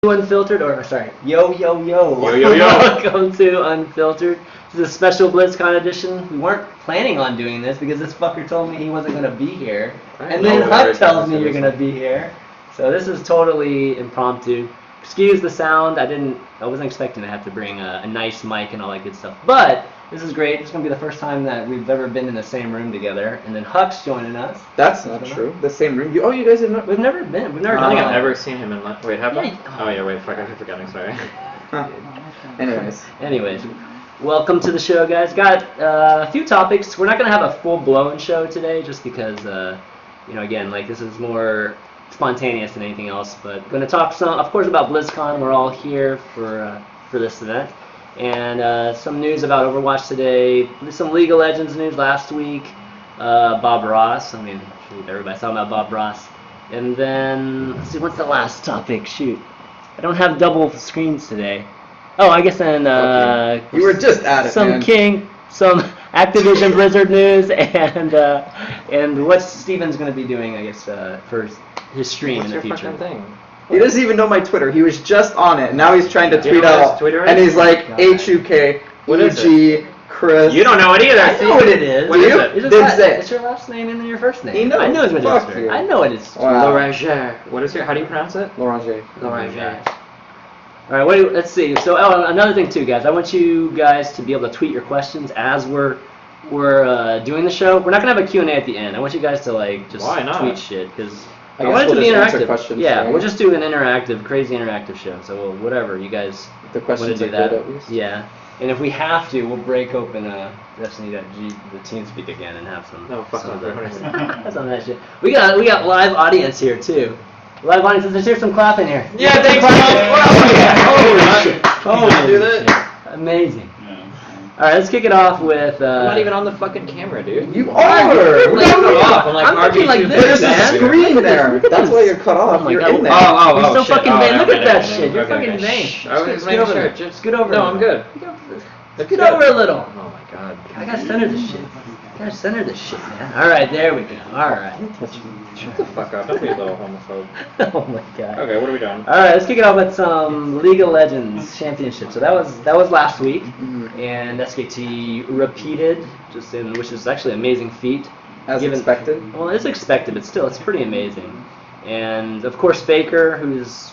Unfiltered, or sorry, yo. Welcome to Unfiltered. This is a special BlizzCon edition. We weren't planning on doing this because this fucker told me he wasn't going to be here. And then Huck tells me you're going to be here. So this is totally impromptu. Excuse the sound. I wasn't expecting to have to bring a nice mic and all that good stuff. But this is great. This is going to be the first time that we've ever been in the same room together. And then Huck's joining us. That's not true. The same room? You guys have not... We've never been. We've never I done don't think it. I've ever seen him in lunch. Wait, have I? Yeah. Oh, yeah, wait, fuck, I keep forgetting, sorry. Anyways, welcome to the show, guys. Got a few topics. We're not going to have a full-blown show today just because, again, like this is more spontaneous than anything else. But going to talk of course, about BlizzCon. We're all here for this event. And some news about Overwatch today. Some League of Legends news last week. Bob Ross. I mean, shoot, everybody's talking about Bob Ross. And then, let's see, what's the last topic? Shoot. I don't have double screens today. Oh, I guess then, you were just at it, some man. some Activision Blizzard news, and what Steven's going to be doing, I guess, for his stream in the future. Thing? He doesn't even know my Twitter. He was just on it, and now he's trying to tweet know what out, his Twitter and is? he's like, HUK, What is EG, Chris. You don't know it either. I know what it is. What is it? It's your last name and then your first name. He knows. I know it's what Fuck it is. you. I know it is. Wow. Loranger. What is it? How do you pronounce it? Loranger. Loranger. All right, let's see. So, another thing too, guys. I want you guys to be able to tweet your questions as we're doing the show. We're not gonna have a Q&A at the end. I want you guys to just Why not? tweet shit because I I guess want it to we'll be just answer interactive. questions, Yeah, right? we'll just do an interactive, crazy interactive show. So whatever you guys The want to questions do are that. good, at least. Yeah, and if we have to, we'll break open Destiny.g the TeamSpeak again and have some. No, fuck some of off. that. Some of that shit. We got live audience here too. Live audience. Let's hear some clapping here. Yeah, thanks, Holy shit! Holy do that? shit. Amazing. All right, let's kick it off with. I'm not even on the fucking camera, dude. You are! You're cut off. I'm like I'm looking like RB2 this, There's a man. screen there. That's why you're cut off. Oh my You're God. in there. Oh, You're so shit. fucking Oh, vain. no, Look at no, that no, shit. You're okay, fucking okay. vain. Shh. I was Just making over sure. there. Just scoot over. No, a I'm little. good. Scoot over a little. Oh my god. I gotta center this shit. I gotta center this shit, man. All right, there we go. All right. Shut the fuck up. Don't be a little homophobe. Oh my god. Okay, what are we doing? All right, let's kick it off with some League of Legends Championship. So that was last week, and SKT repeated, which is actually an amazing feat. As expected. Well, it's expected, but still, it's pretty amazing. And of course, Faker, who's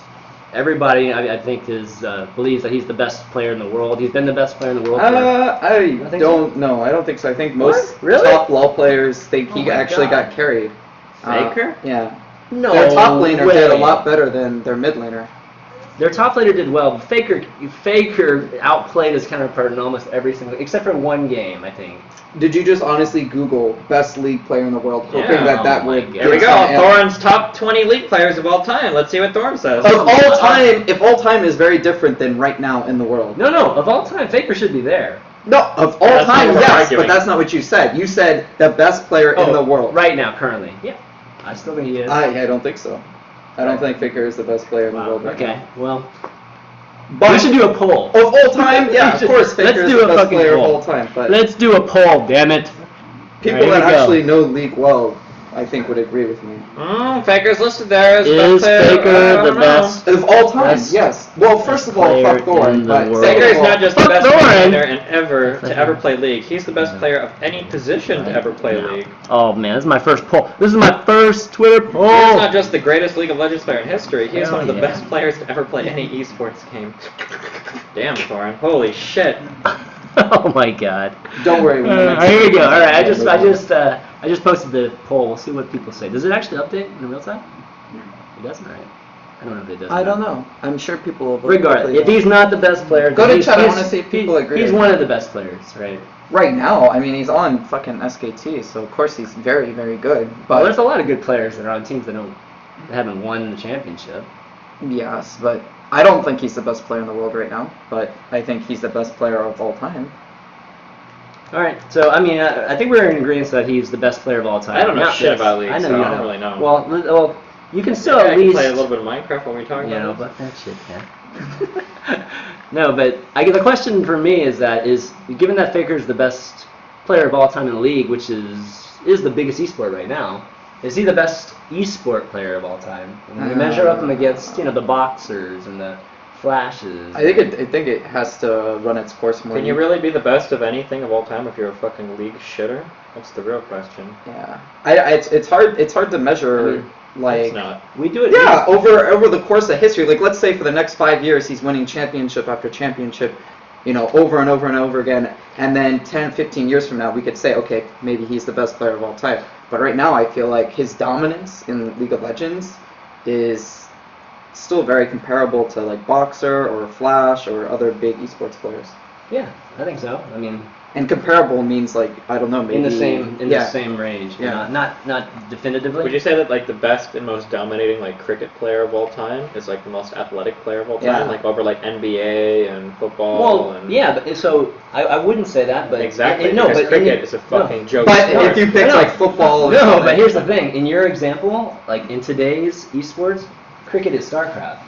everybody I think believes that he's the best player in the world. He's been the best player in the world. I think don't know. I don't think so. I think most What? Really? top LoL players think he Oh my actually God. got carried. Faker? Yeah. No Their top laner did a way. lot better than their mid laner. Their top laner did well, but Faker outplayed his counterpart in almost every single, except for one game, I think. Did you just honestly Google best league player in the world, hoping Yeah. that Oh would? my God. Here we get go. some answer? Thorin's top 20 league players of all time. Let's see what Thorin says. Of all time, if all time is very different than right now in the world. No, of all time, Faker should be there. No, of all That's not time, what we're yes, arguing. but that's not what you said. You said the best player in the world. Right now, currently. Yeah, I still think he is. I don't think so. I don't think Faker is the best player in the Wow, world right okay, now. well, But we should do a poll. of all time, yeah, of course, Faker Let's is do the a best fucking player of poll. all time. But Let's do a poll, damn it. people All right, that here we go. actually know League well, I think, would agree with me. Faker's listed there as Is best player. I Faker the don't know. best? Of all time, Best yes. Well, first of all, player fuck Thorin, in the but world. second Faker of is all, not just the Fuck best Thorin. player to ever play League. He's the best player of any position to ever play League. Oh man, this is my first poll. This is my first Twitter He's poll. not just the greatest League of Legends player in history. He is Hell one of the yeah. best players to ever play any eSports game. Damn, Thorin. Holy shit. Oh my god. don't worry. Here we go. All right, I just posted the poll. We'll see what people say. Does it actually update in real time? It doesn't, right? I don't know if it does. I don't know. I'm sure people will vote. Regardless, quickly. if he's not the best player, Go then to chat, I he's- wanna see if people agree. He's one of the best players, right? Right now, I mean, he's on fucking SKT, so of course he's very, very good. Well, But there's a lot of good players that are on teams that haven't won the championship. yes, but I don't think he's the best player in the world right now. But I think he's the best player of all time. All right, so I mean, I think we're in agreement that he's the best player of all time. I don't know Not shit this. about League, I know so you I don't really know. Well, you can still Okay, at I can least play a little bit of Minecraft while we're talking you know, about but that shit, man. No, but the question for me is given that Faker's the best player of all time in the league, which is the biggest esport right now, is he the best eSport player of all time? And we measure up him against, the boxers and the Flashes. I think it has to run its course more. Can you really be the best of anything of all time if you're a fucking league shitter? That's the real question. Yeah, it's hard to measure. Like, it's not. We do it. Yeah, over the course of history. Like, let's say for the next 5 years, he's winning championship after championship, over and over and over again. And then 10, 15 years from now, we could say, okay, maybe he's the best player of all time. But right now, I feel like his dominance in League of Legends is still very comparable to like Boxer or Flash or other big esports players. Yeah, I think so. I mean, and comparable means like, I don't know, maybe in the same range. Yeah. Not definitively. Would you say that like the best and most dominating like cricket player of all time is like the most athletic player of all time, Yeah. like over like NBA and football? Well, and yeah, but so I wouldn't say that, but exactly. no, because but cricket is a fucking joke. But sport. if you pick like football, or no, something, but here's the thing. In your example, like in today's esports, cricket is StarCraft.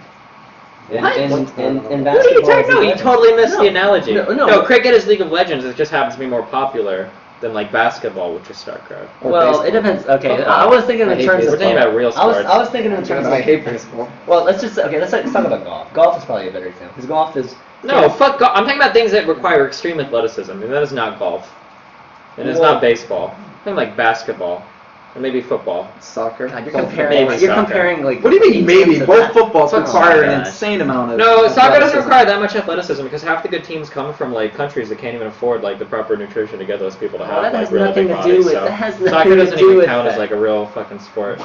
And basketball. What are you talking about? You totally missed No. the analogy. No. Cricket is League of Legends. It just happens to be more popular than like basketball, which is StarCraft. or Well, baseball. it depends. Okay, Football. I was thinking I in hate terms of. We're talking about real sports. I was thinking in terms of. I hate baseball. Well, let's talk about golf. Golf is probably a better example because golf is. No, fuck golf. I'm talking about things that require extreme athleticism, and that is not golf. And it's not baseball. I'm talking like basketball. Or maybe football. Soccer. God, you're Both comparing. maybe You're soccer. comparing like. What do you mean maybe? to Both that. footballs Oh require my an gosh. insane amount of No, soccer doesn't athleticism. require that much athleticism because half the good teams come from like countries that can't even afford like the proper nutrition to get those people to have that like has really nothing big to bodies. do with- So that has nothing soccer to doesn't do even with count as that. like a real fucking sport.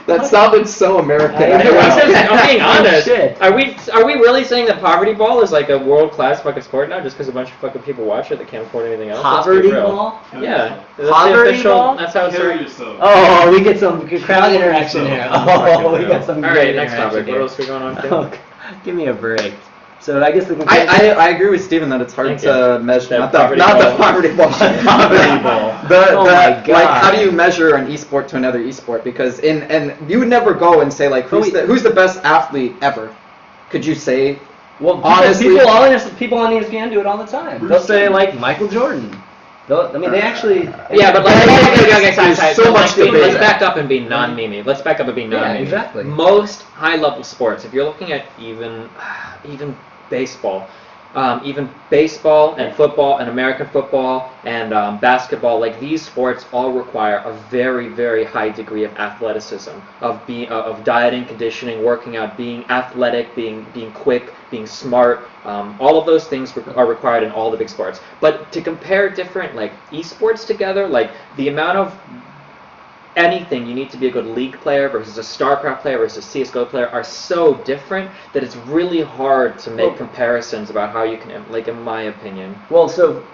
That sounded so American. I'm being honest. Shit. Are we really saying that poverty ball is like a world class fucking sport now just because a bunch of fucking people watch it that can't afford anything else? Let's be Poverty real. ball? Yeah. That's Poverty the official, ball? That's how it's Carry yourself. Oh, we get some good crowd interaction here. Oh, we got some. All good right, next interaction topic. here. What else are we going on to? Oh, give me a break. So I guess the I agree with Steven that it's hard Thank to measure That not the poverty ball. Poverty ball. The, Oh my God. like, how do you measure an esport to another esport? Because and you would never go and say like who's the best athlete ever? Could you say? Well, honestly, people on ESPN do it all the time. They'll say like Michael Jordan. They actually. Yeah, but like, okay, There's so much debate. let's back up and be non-memey. Let's back up and be non-memey. exactly. Most high-level sports, if you're looking at even baseball, even baseball and football and American football and basketball, like these sports all require a very, very high degree of athleticism, of dieting, conditioning, working out, being athletic, being quick, being smart. All of those things are required in all the big sports. But to compare different like esports together, like the amount of anything you need to be a good League player versus a StarCraft player versus a CSGO player are so different that it's really hard to make comparisons about how you can, like in my opinion. Well, so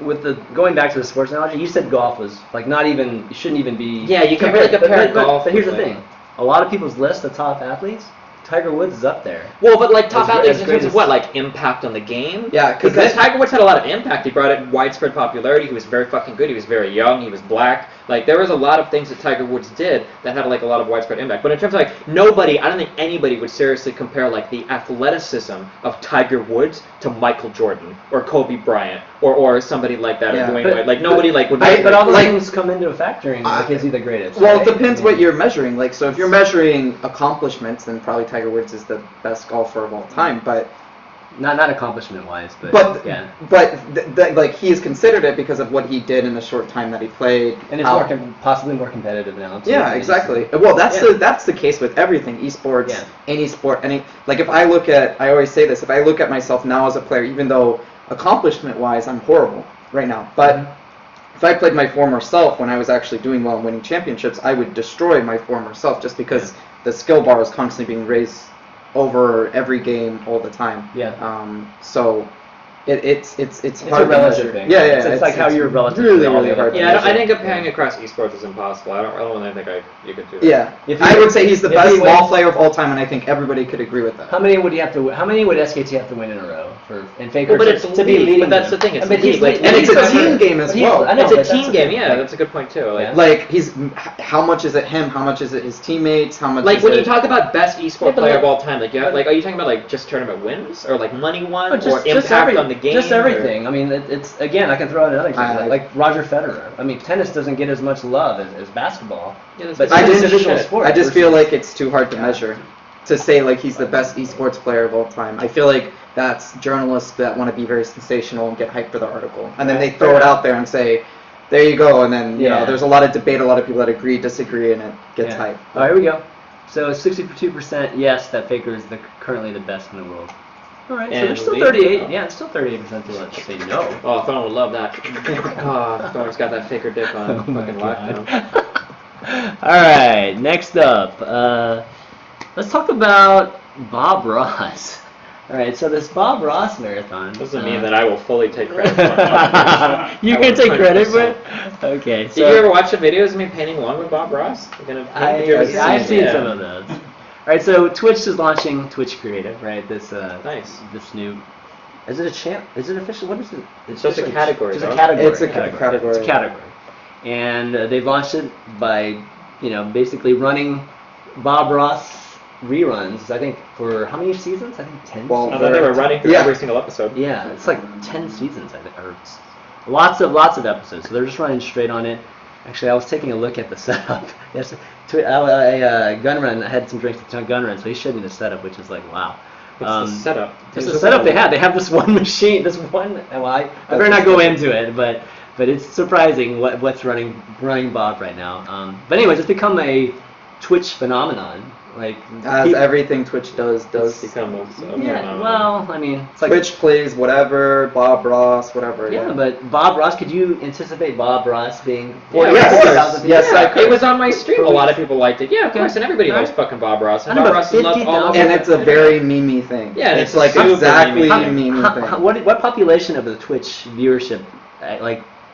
with the going back to the sports analogy, you said golf was like not even. You shouldn't even be. Yeah, you can really compare golf. But here's the with, thing: a lot of people's list of top athletes, Tiger Woods is up there. Well, but like top As athletes in terms great of what, like impact on the game? Yeah, because Tiger Woods had a lot of impact. He brought it widespread popularity. He was very fucking good. He was very young. He was black. Like there was a lot of things that Tiger Woods did that had like a lot of widespread impact. But in terms of like I don't think anybody would seriously compare like the athleticism of Tiger Woods to Michael Jordan or Kobe Bryant or somebody like that. Yeah, or Dwayne but- Wade. Like nobody like would. But all those like- things come into a factoring. Like, is he the greatest? Well, right? it depends I mean, what you're measuring. Like, so if you're measuring accomplishments, then probably Tiger Woods is the best golfer of all time. But Not accomplishment wise, but yeah. like he is considered it because of what he did in the short time that he played. And it's possibly more competitive now. Too. Yeah, exactly. Well, that's the case with everything, esports, Yeah. any sport, like if I always say this, if I look at myself now as a player, even though accomplishment-wise I'm horrible right now, but if I played my former self when I was actually doing well and winning championships, I would destroy my former self just because the skill bar is constantly being raised over every game all the time. Yeah. So it's It's hard a to relative measure. thing. Yeah. It's like how you're relative really, to all really the hard other to Yeah, I measure. think comparing across esports is impossible. I don't really think you could do that. Yeah, If I he- would say he's the if best he ball wins- player of all time, and I think everybody could agree with that. How many would SKT have to win in a row and Faker Well, but it's to be league, leading? but that's them? the thing, it's But he's league, like, leading- And it's a he's- team game as but he's- well. I know, It's a but that's team the game, thing. yeah, that's a good point too. Like, Yeah. Like how much is it him? How much is it his teammates? How much? like is when it, you talk about best Yeah, esport but player like- of all time, like are you talking about like just tournament wins or like money won Oh, just or impact every- on the game? Just or- everything. I mean, it's again. I can throw out another example, like Roger Federer. I mean, tennis doesn't get as much love as basketball. Yeah, But I it's just- an individual sport. I just versus- feel like it's too hard to measure. To say like he's the best esports player of all time. I feel like that's journalists that want to be very sensational and get hyped for the article. And then they throw it out there and say, there you go, and then you know there's a lot of debate, a lot of people that agree, disagree, and it gets hyped. All right, here we go. So 62% yes that Faker is currently the best in the world. All right, so And there's still we- 38. Yeah, there's still 38% to say no. Oh, Thorne would love that. Oh, Thorne's got that Faker dick on Oh my fucking God. lockdown. All right, next up, let's talk about Bob Ross. All right, so this Bob Ross marathon. Doesn't mean that I will fully take credit for it. You can take credit for it? Okay. Did you ever watch the videos of me painting one with Bob Ross? I've seen some of those. All right, so Twitch is launching Twitch Creative, right? This this new. Is it a champ? Is it official? What is it? It's just a category. Just a though. category. It's a category. It's a category, and they've launched it by basically running Bob Ross reruns. I think for how many seasons? I think 10. Well, I thought they were running through every single episode. Yeah, it's like 10 seasons, I think, or lots of episodes. So they're just running straight on it. Actually, I was taking a look at the setup. Yes, Gunrun had some drinks with Gunrun, so he showed me the setup, which is like, wow. What's the setup? This is the setup they have. They have this one machine, this one. Well, I better not go into it, but it's surprising what's running Bob right now. But anyways, it's become a Twitch phenomenon. Like As everything Twitch does become a well, I mean, it's like Twitch plays whatever, Bob Ross, whatever. Yeah, but Bob Ross, could you anticipate Bob Ross being Yes, yes, I could. It was on my stream. A lot of people liked it. Yeah, of course, and everybody loves fucking Bob Ross. And I know, Bob but Ross is loved all over. And it's a very memey thing. Yeah, and it's it's like super exactly a memey. memey thing. What population of the Twitch viewership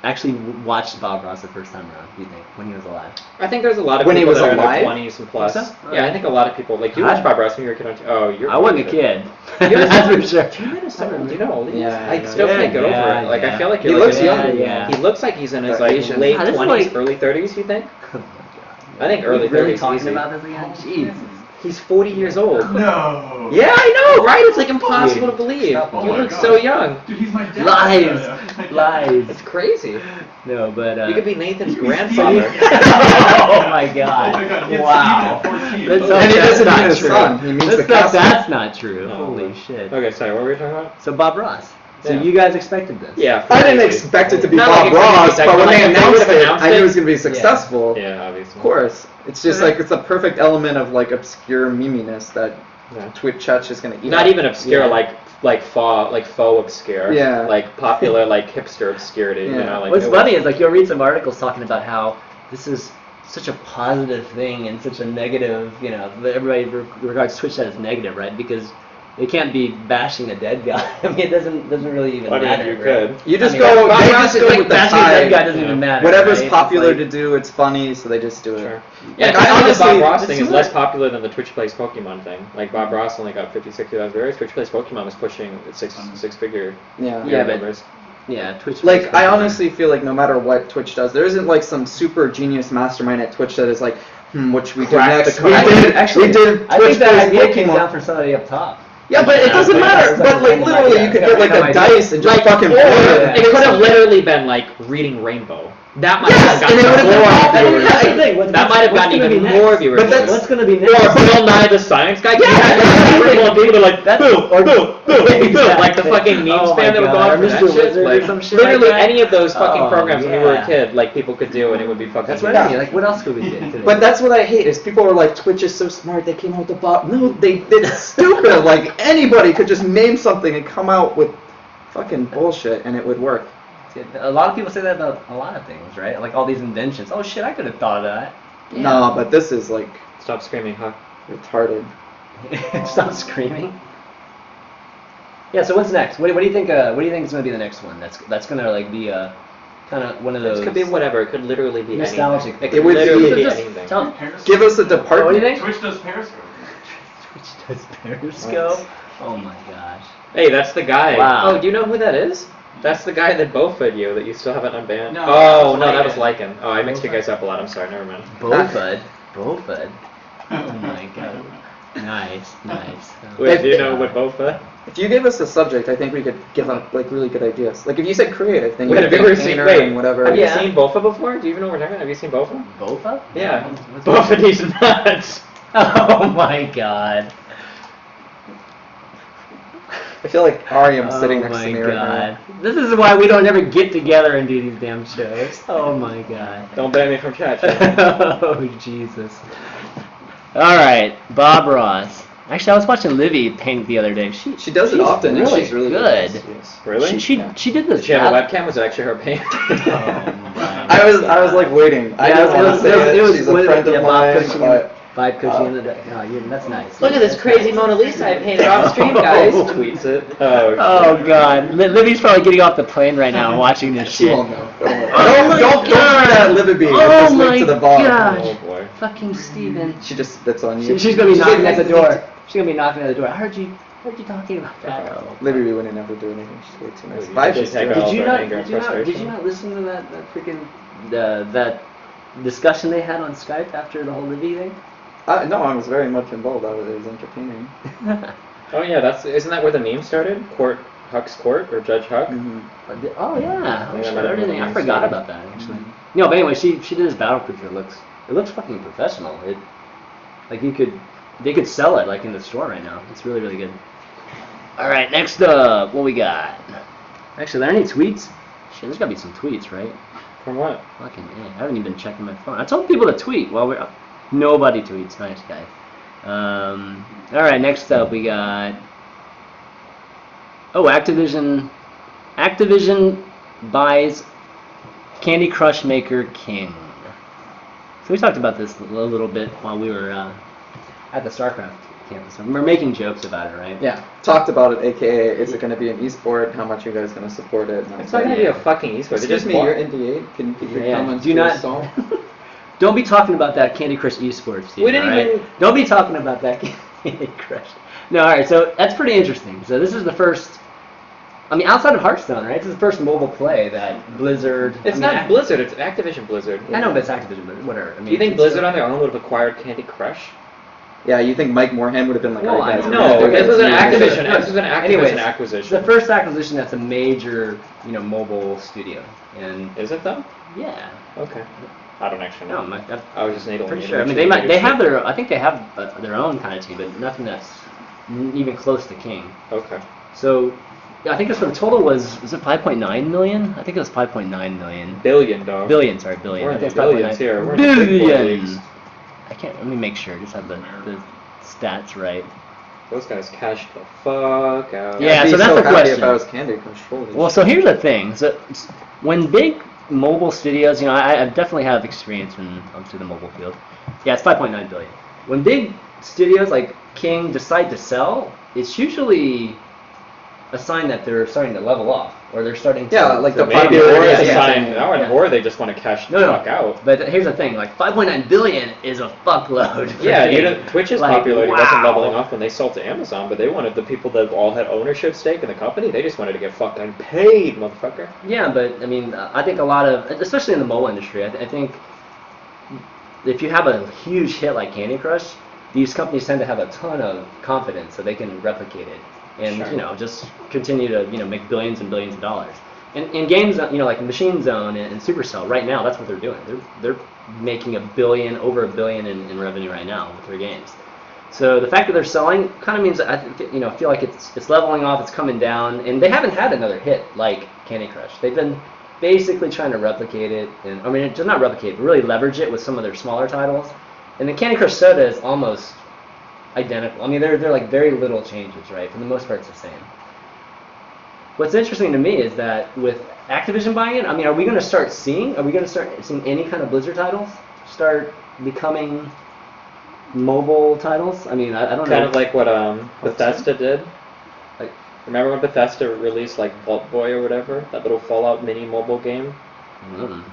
actually watched Bob Ross the first time around? Do you think when he was alive? I think there's a lot of When he people was that are in their alive? 20s and plus. Think so? Yeah, I think a lot of people like you watched Bob Ross when you were a kid. I wasn't a kid. That's for sure. Do you know how old he is? Yeah, I still yeah, can't get over yeah, it. Like yeah. I feel like He you're looks like, younger. Yeah. He looks like he's in his They're like Asian. late Ah, this is 20s, like- early 30s. You think? Oh my God. I think early Really 30s. talking easy. about this again? Jeez. He's 40 years old. No. Yeah, I know, right? It's like impossible to believe. Stop. Oh You my look God. so young. Dude, he's my dad. Lies. It's crazy. No, but You could be Nathan's He's grandfather. oh my Oh God! my God, he's Wow. Steve at 14. Let's Oh, hope And he that's doesn't not mean his true. son. He means Let's the hope castle. that's not true. No. Holy shit! Okay, sorry. What were we talking about? So Bob Ross. So Yeah. you guys expected this? Yeah. I didn't expect it to be Not Bob like it couldn't be Ross, that, but when like they if they announced would've it, announced I knew it- it was going to be successful. Yeah, obviously. Of course. It's just like, it's a perfect element of like obscure meminess that Yeah. Twitch chat is going to eat. Not up. even obscure, Yeah. like faux obscure. Yeah. Like popular, like hipster obscurity. You Yeah. know, like What's it funny is like you'll read some articles talking about how this is such a positive thing and such a negative, everybody regards Twitch as negative, right? Because they can't be bashing a dead guy. I mean, it doesn't really even I mean, matter. you right? could. You just I mean, go, Bob they Ross just is go like with the bashing a dead guy tide. doesn't even matter. Whatever's right? It's popular like- to do, it's funny, so they just do it. Sure. Yeah, Like, I I think the Bob honestly- Ross thing is it's less not- popular than the Twitch Plays Pokemon thing. Like Bob Ross only got 50, 60,000 viewers. Twitch Plays Pokemon was pushing six-figure Yeah. Yeah, but- numbers. Yeah, Twitch. Like, I honestly feel like no matter what Twitch does, there isn't like some super genius mastermind at Twitch that is like, what should we do Crack the next? code. We did I Twitch think that Plays idea came Pokemon. down from somebody up top. Yeah, but it doesn't matter. But like literally, you could get like a dice and just fucking Or blow it. it could have literally been like reading Rainbow. That might Yes, have and it would gotten have more been viewers. all- That might have gotten even more viewers. But that's- What's gonna be Or next? Bill Nye the Science Guy. People are like, boom, boom, boom, boom. Like the fucking meme Oh spam my that would go God, on for or that Mr. shit. Wizard or Like, some shit literally like that. any of those fucking Oh, programs when you were a yeah. kid, like people could do, and it would be fucking. That's what huge. I mean. Like, what else could we get today? But that's what I hate is people are like, Twitch is so smart, they came out with the bot. No, it's stupid. Like anybody could just name something and come out with fucking bullshit and it would work. A lot of people say that about a lot of things, right? Like all these inventions. Oh shit, I could have thought of that. No, but this is like Stop screaming, huh? retarded. Stop screaming. Yeah. So what's next? What do you think? What do you think is going to be the next one? That's going to like be a kind of one of those. This could be whatever. It could literally be nostalgic. anything. It It could would literally be- be just anything. tell- Periscope. Give us a What do you department. think? Twitch does Periscope. Twitch does Periscope. Oh my gosh. Hey, that's the guy. Wow. Oh, do you know who that is? That's the guy that bofa you that you still haven't unbanned. No, oh, that no, was that was Lycan. Oh, I mixed you guys up a lot. I'm sorry. Never mind. Bowfud. Oh my god. Nice. Wait, do you know what bofa? If you gave us a subject, I think we could give up like really good ideas. Like if you said creative, then you Wait, could have you ever seen? painter Wait, and whatever. have Yeah. you seen Bofa before? Do you even know what we're talking about? Have you seen Bofa? Bofa? Yeah. What's Bofa these nuts. Oh my god. I feel like Ariam's sitting next to me right God. This is why we don't ever get together and do these damn shows. Oh my god. Don't ban me from chat. Oh Jesus. Alright, Bob Ross. Actually, I was watching Livy paint the other day. She does it she's often, and she's really good. Yes. Really? She did this. Did she have a webcam? Was it actually her paint? Oh my I was like waiting. I Yeah, didn't want to say it. She's a friend of mine, but Vibe coaching in the day. No, that's nice. Look at this crazy Mona Lisa I painted off stream, guys. Tweets it. Oh, Oh god. Livy's probably getting off the plane right now and watching this she shit. won't know. Oh my Don't give her that Libby. Oh Just my link to the bar. god. Oh boy. Fucking Steven. She just spits on you. She's gonna be knocking at the door. She's gonna be knocking at the door. I heard you talking about that. Libby wouldn't never do anything. She's way too nice. Did Vibe you is take too. all Did you her not? anger and Did you frustration? not listen to that freaking that discussion they had on Skype after the whole Livy thing? No, I was very much involved. It was entertaining. Oh yeah, isn't that where the meme started? Huck's Court or Judge Huck? Mhm. Oh yeah, Yeah, shit, I remember everything. I the forgot story. about that actually. No, but anyway, she did this battleproof. It looks fucking professional. They could sell it like in the store right now. It's really really good. All right, next up, what we got? Actually, are there any tweets? Shit, there's gotta be some tweets, right? From what? Fucking A. I haven't even been checking my phone. I told people to tweet while we're up. Nobody tweets. Nice guy. Alright, next up we got... Oh, Activision buys Candy Crush maker King. So we talked about this a little bit while we were at the StarCraft campus. We're making jokes about it, right? Yeah, talked about it. AKA, is it going to be an eSport? How much are you guys going to support it? It's not gonna be a fucking eSport. They Excuse just me, bought- you're NDA. Can you keep your Yeah, comments do to not- yourself? Don't be talking about that Candy Crush eSports, Steve, We didn't all right? even- Don't be talking about that Candy Crush. No, alright, so that's pretty interesting. So this is the first... I mean, outside of Hearthstone, right? This is the first mobile play that Blizzard... It's not Blizzard. It's Activision Blizzard. I know, but it's Activision, but whatever. I mean, Do you think it's- Blizzard on their own would have acquired Candy Crush? Yeah, you think Mike Moorhan would have been like, Well, alright, guys, I we're don't gonna know. do this it. was an Yeah. Activision. This was an Activision Anyways, It's acquisition. the first acquisition that's a major, mobile studio. And, Is it though? yeah. Okay. I don't actually know. No, I'm I was just needling. pretty you sure. to I mean, make sure they you have understood. I think they have their own kind of team, but nothing that's even close to King. Okay. So, yeah, I think the total was it 5.9 million? I think it was 5.9 million. Billion, dog. Billion, sorry, billion. We're I in think the it's 5.9 billions here. We're in the big boy billion. leagues. I can't. Let me make sure. Just have the stats right. Those guys cashed the fuck out. Yeah, I'd be so that's the happy question. If I was Candy Crush, holy Well, so here's the thing. So when big mobile studios, I definitely have experience in obviously the mobile field. Yeah, it's 5.9 billion. When big studios like King decide to sell, it's usually a sign that they're starting to level off, or they're starting to... Yeah, like the Maybe popularity or it's a is sign, getting- or they just want to cash the No, fuck out. But here's the thing, like 5.9 billion is a fuckload. for Yeah, King. Twitch's Like, popularity wasn't wow. leveling off when they sold to Amazon, but they wanted the people that all had ownership stake in the company. They just wanted to get fucking paid, motherfucker. Yeah, but I mean, I think a lot of, especially in the mobile industry, I think if you have a huge hit like Candy Crush, these companies tend to have a ton of confidence so they can replicate it and Sure. just continue to make billions and billions of dollars. And in games, like Machine Zone and Supercell, right now that's what they're doing. They're making over $1 billion in revenue right now with their games. So the fact that they're selling kind of means that I feel like it's leveling off, it's coming down, and they haven't had another hit like Candy Crush. They've been basically trying to replicate it, and I mean, just not replicate it, but really leverage it with some of their smaller titles. And the Candy Crush Soda is almost identical. I mean, they're like very little changes, right? For the most part, it's the same. What's interesting to me is that with Activision buying it, I mean, are we going to start seeing any kind of Blizzard titles start becoming mobile titles? I mean, I don't know. Kind of like what Bethesda did. Like, Remember when Bethesda released like Vault Boy or whatever? That little Fallout mini mobile game? No.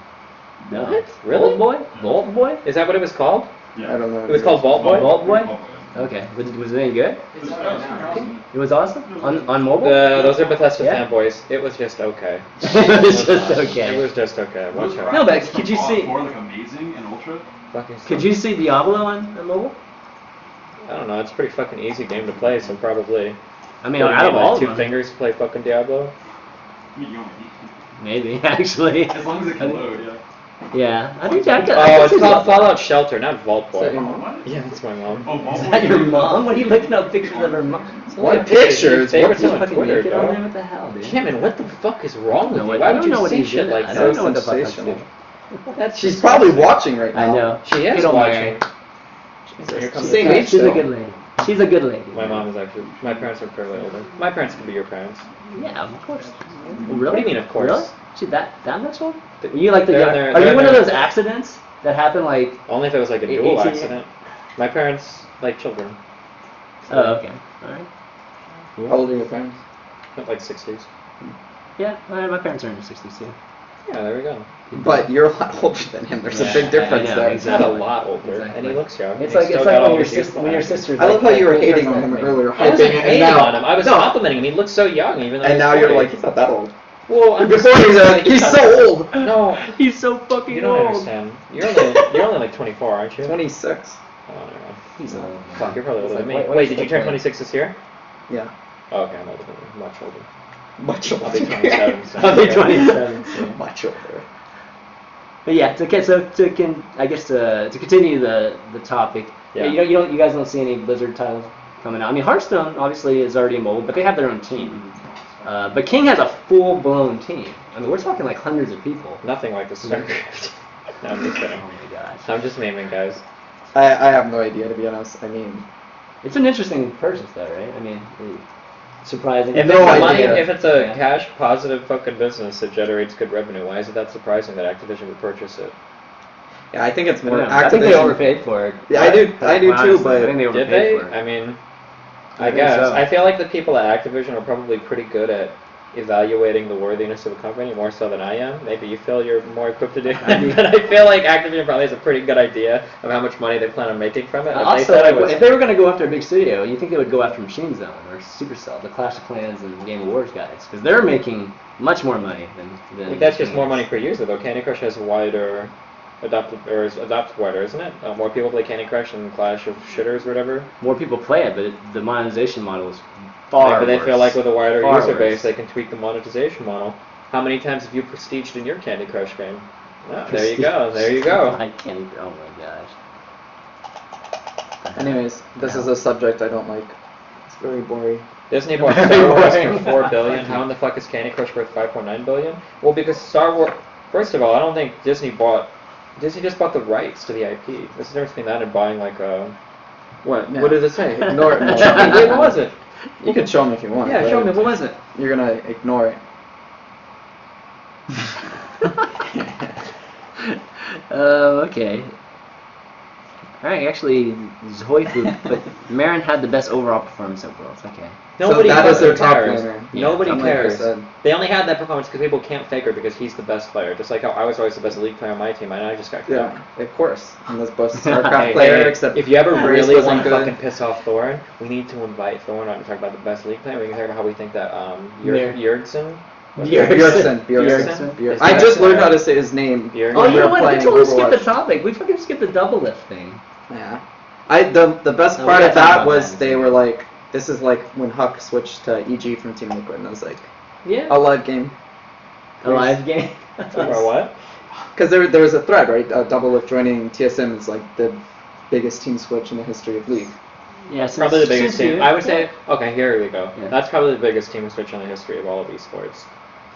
What? Really? Vault Boy? Is that what it was called? I don't know. It was called Vault Boy? Vault Boy? Okay. Was it any good? It was awesome? On mobile? Those are Bethesda Yeah. fanboys. It was just okay. It's just okay. It was just okay. Watch out. No, but could you see- More like amazing and ultra? Fucking Could you see Diablo on mobile? I don't know. It's a pretty fucking easy game to play, so probably. I mean, What do you out of need, all like of two them, fingers to play fucking Diablo? You only need maybe actually. as long as it can load, yeah. Yeah, I think I could. Oh, it's called Fallout Shelter, not Vault Boy. Is that your mom? What? Yeah, that's my mom. Oh, Is that your mom? What are you looking up pictures of her mom? What pictures? Favorites She's on fucking Twitter, naked on dog. there? What the hell, dude? Cameron, what the fuck is wrong with you? I Why don't would you know what say he's shit doing. like I that? don't know what the fuck I'm Sensational. doing. That's She's probably watching right now. I know. She is Hail watching. Mary. Here comes Same the- age She's a though. good lady. She's a good lady. My mom is actually. My parents are fairly older. My parents could be your parents. Yeah, of course. What Really? do you mean, of course? Really? She that much old? Were you like the? They're- Are they're- you they're- one of they're- those accidents that happen like? Only if it was like a Eight- dual 18 accident. My parents like children. So Oh, okay. All right. How old are your parents? like 60s. Yeah, my parents are in their 60s too. Yeah, there we go. But you're a lot older than him. There's Yeah, a big difference I know, there. He's not a lot older, Exactly. and he looks young. It's and like he's it's still like got all when your these sister beautiful eyes. sister's. I love how you were like, hating on that him thing. earlier, I wasn't hyping it, hating and now, on him. I was no, complimenting him. He looks so young, even though and he's now you're 40. like, he's not that old. well, I'm Before he was like, he's so old. No, He's so fucking you don't old. understand. You're only like 24, aren't you? 26. Oh, no. He's old. Fuck, you're probably older than me. Like, Wait, did you turn 26 this year? Yeah. Oh, okay, I'm older than you. Much older. Much I'll be older. 27. So I'll be 27 soon. Much older. But yeah, I guess to continue the topic. Yeah. You guys don't see any Blizzard titles coming out. I mean, Hearthstone obviously is already mobile, but they have their own team. But King has a full-blown team. I mean, we're talking like hundreds of people. Nothing like the StarCraft. No, I'm just kidding. Oh my gosh. I'm just naming guys. I have no idea, to be honest. I mean, It's an interesting purchase, though, right? I mean, surprising. If, No it's a money, idea. if it's a Yeah. cash positive fucking business that generates good revenue, why is it that surprising that Activision would purchase it? yeah, I think it's more I think they Activision. overpaid for it. Yeah, I do too, Honestly, but- I think they Did overpaid they? for it. I mean, I I think guess. so. I feel like the people at Activision are probably pretty good at evaluating the worthiness of a company, more so than I am. Maybe you feel you're more equipped to do that, but I feel like Activision probably has a pretty good idea of how much money they plan on making from it. If they Also, said it like, was, if they were going to go after a big studio, you think they would go after Machine Zone or Supercell, the Clash of Clans and Game of Wars guys, because they're making much more money than I think that's just Machine more Zone. money per user, though. Candy Crush has a wider is adopted wider, isn't it? More people play Candy Crush than Clash of Shitters or whatever. More people play it, but the monetization model is far Maybe they worse. feel like with a wider Far user worse. base, they can tweak the monetization model. How many times have you prestiged in your Candy Crush game? Oh, there you go. There you go. I can't. Oh my gosh. Anyways, this is a subject I don't like. It's very boring. Disney bought Star Wars for $4 billion. How in the fuck is Candy Crush worth $5.9 billion? Well, because Star Wars. First of all, I don't think Disney just bought the rights to the IP. This is the difference between that and buying like a. What? Yeah. What does it say? Ignore it. No. Wait, what was it? You can show me if you want. Yeah, but show me. What was it? You're gonna ignore it. Okay. Alright, actually, Zoifu, but Marin had the best overall performance overall. It's okay. Nobody that is their top cares. player. Yeah, Nobody Like I cares. said. They only had that performance because people can't fake her because he's the best player. Just like how I was always the best league player on my team, and I just got killed. Yeah, of course. I'm the best StarCraft Hey, player, hey, except if you ever Grace really wasn't want to good. fucking piss off Thorin, we need to invite Thorin on to talk about the best league player. We can talk about how we think that Mir- Jurgsen. Bjergsen. Is I that just learned right? how to say his name. Bjergsen. Oh, when you we know were what? We playing totally skipped the Overwatch. topic. We fucking skipped the DoubleLift thing. Yeah. The best Oh, we part gotta of talk that about was that. they were like, this is like when Huck switched to EG from Team Liquid, and I was like, Yeah. a live game. A live game. Or what? Because there was a thread, right? DoubleLift joining TSM is like the biggest team switch in the history of League. Yeah, since, Probably the biggest since team. you- I would say. Okay, here we go. Yeah. That's probably the biggest team switch in the history of all of esports.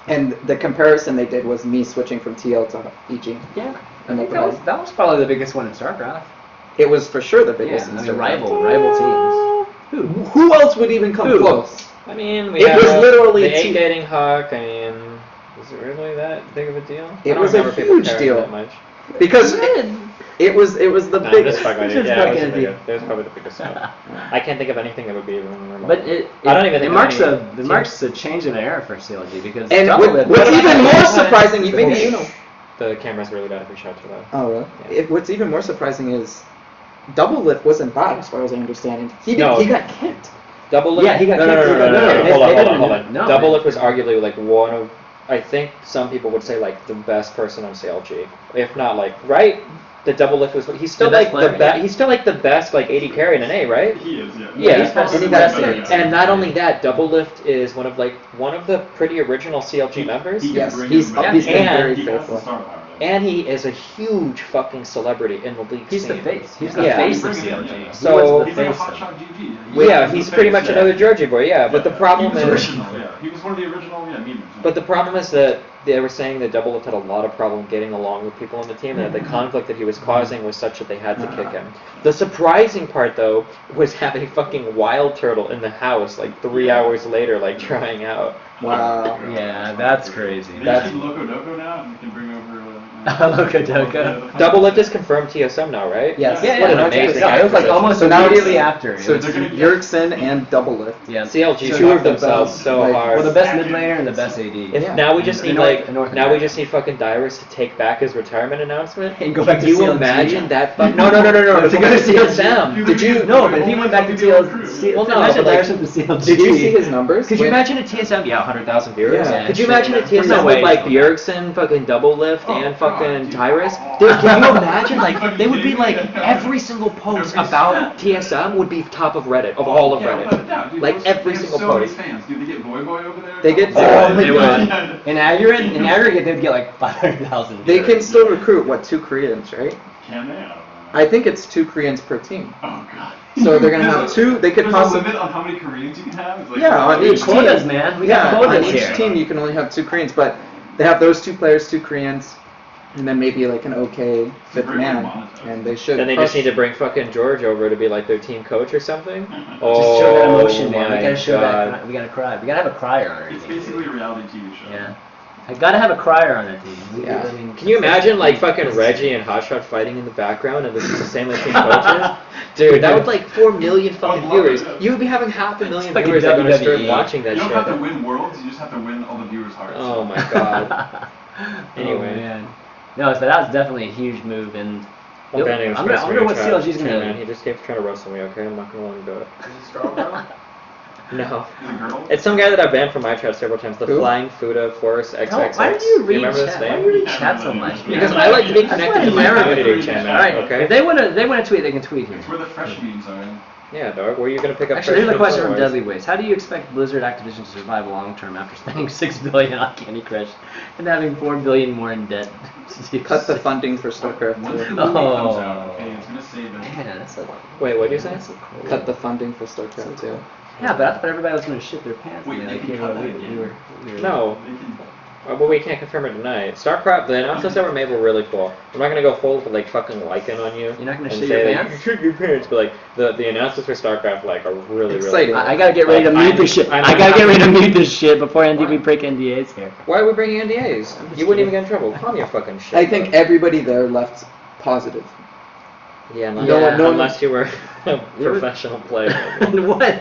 And the comparison they did was me switching from TL to EG. Yeah. I And think open that was probably the biggest one in StarCraft. It was for sure the Yeah, biggest. I in mean, StarCraft. rival teams. Who else would even come Who? close? I mean, we It have was literally the a team. 8-gating Huck. I mean, is it really that big of a deal? It I don't was a remember people huge caring deal. that much. Because it was the No, I'm just biggest. fucking with you. Just Yeah, it was fucking the with you. biggest. It was probably the biggest one. I can't think of anything that would be even remotely. But it I don't even think marks of a any team. marks a change in an era for CLG because And DoubleLift. what's What even about- more surprising, maybe you know. The camera's really bad if we shout too loud. Oh really? Yeah. What's even more surprising is DoubleLift wasn't bad as far as I understand. He No. he got kicked. DoubleLift. Yeah, he got no, kicked. no, no, no, no, No, no, they- hold on, they hold on, didn't- hold on. no. DoubleLift was arguably like one of I think some people would say like the best person on CLG, if not like right. The DoubleLift was he's still The best like player, the yeah. best. He's still like the best like AD carry in an A, right? He is, yeah. Yeah, he's best- and he best got player. it. And not only that, DoubleLift is one of the pretty original CLG members. He can Yes, bring he's everybody. been And very he has the faithful. star power. And he is a huge fucking celebrity in the league He's the scene. face. He's Yeah. the face of Bring him in, CLG. yeah. So- He was the He's like a face of- hotshot GG. Yeah, he's pretty much another Georgie boy. Yeah, but the problem he was is. original, yeah. He was one of the original, memers. But the problem is that they were saying that DoubleLift had a lot of problem getting along with people on the team, and that the conflict that he was causing was such that they had to kick him. The surprising part, though, was having fucking Wild Turtle in the house like 3 hours later, like trying out. Wow. Yeah, that's crazy. They That's- actually Loco Doco now, and we can bring over. Loco Doco. DoubleLift is confirmed TSM now, right? Yes. Yeah, What an yeah, amazing yeah, it was like almost So now immediately it's- after. So It it's was- They're gonna get- Yerksen and DoubleLift. yeah. CLG Two proved of the themselves best, so like- hard. Well, the best mid laner and the best AD. If Yeah. now we just In need North- like in North now we America. just need fucking Dyrus to take back his retirement announcement. And go back Can to you CLG? imagine that? No, To to go go to to TSM. Did you? No, but if he went back to TLC, Well, no, imagine but, like, Dyrus with the CLG. Did you see his numbers? Could you When- imagine a TSM? Yeah, 100,000 viewers. Yeah. Could you sure. imagine a There's TSM no way with like he's Bjergsen, fucking DoubleLift, Oh, and God, fucking dude. Tyrus? Oh, Dude, can you oh, imagine? Like fucking they would be kidding like me? every single post Every about TSM would be top of Reddit of all of Yeah, Reddit. yeah, dude, Like those- every they have single so many post. fans. Dude, they get Boy Boy over there. They get- Oh, they they would. would. In aggregate, they'd get like 500,000. They can still recruit, what, 2 Koreans, right? Can they? I don't know. I think it's 2 Koreans per team. Oh god. So they're gonna have 2, they could There's possibly... a limit on how many Koreans you can have? It's like, Yeah, on Dude, each quotas, team. man. We Yeah, got on quotas each here. team you can only have 2 Koreans, but they have those 2 players, 2 Koreans, and then maybe like an okay fifth great man, way to monetize. and they should. Then they crush. just need to bring fucking George over to be like their team coach or something. Just Oh show that emotion, man. We my gotta show God. that. We gotta cry. We gotta have a crier on our It's team. basically a reality TV show. Yeah. I gotta have a crier on our team. Yeah. I mean, Can you imagine like fucking Reggie and Hotshot fighting in the background and this is the same like team coaches? Dude, that would like 4 million fucking I'd love it, viewers. yeah. You would be having 500,000 fucking viewers that are gonna start WWE. watching that You don't shit. have to win worlds, you just have to win all the viewers' hearts. Oh my god. Anyway. Oh, man. No, so that was definitely a huge move, and I'm banning this I guy, wonder what so CLG's man, gonna. he just keeps trying to wrestle me, okay? I'm not gonna let him do it. Is it Strawberry? No. Is it girl? It's some guy that I've banned from my chat several times, the Who? Flying Fuda Force XXX. Why did you read remember this chat? Why name? do you read chat so much? Because I like to be That's connected why to my America- community, ChanManV, All right, okay? if they wanna tweet, they can tweet here. It's where the fresh memes are. Yeah, dog. Where are you gonna pick up? Actually, here's a fresh question from memes Deadly Waste. How do you expect Blizzard Activision to survive long term after spending $6 billion on Candy Crush and having $4 billion more in debt? Cut the funding for StarCraft Once the 2. movie comes out, okay, it's gonna save it. Man, that's a Wait, what did you say? that's so cool. Cut the funding for StarCraft 2. Yeah, but I thought everybody was going to shit their pants. Wait, and they like, can you cut know, that we again. were No. They can- Well, we can't confirm it tonight. StarCraft, the announcements that were made were really cool. I'm not gonna go full with like fucking Lycan on you. You're not gonna and shit say your that pants? You shit your pants, but like the announcements for StarCraft like are really Exciting. really. I gotta get ready to Like, mute this shit. I'm- I gotta get ready to mute this shit before we break NDAs here. Why are we bringing NDAs? You wouldn't even get in trouble. Calm your fucking shit. I think everybody there left positive. Yeah, unless, No one- no one- unless you were a professional player. What?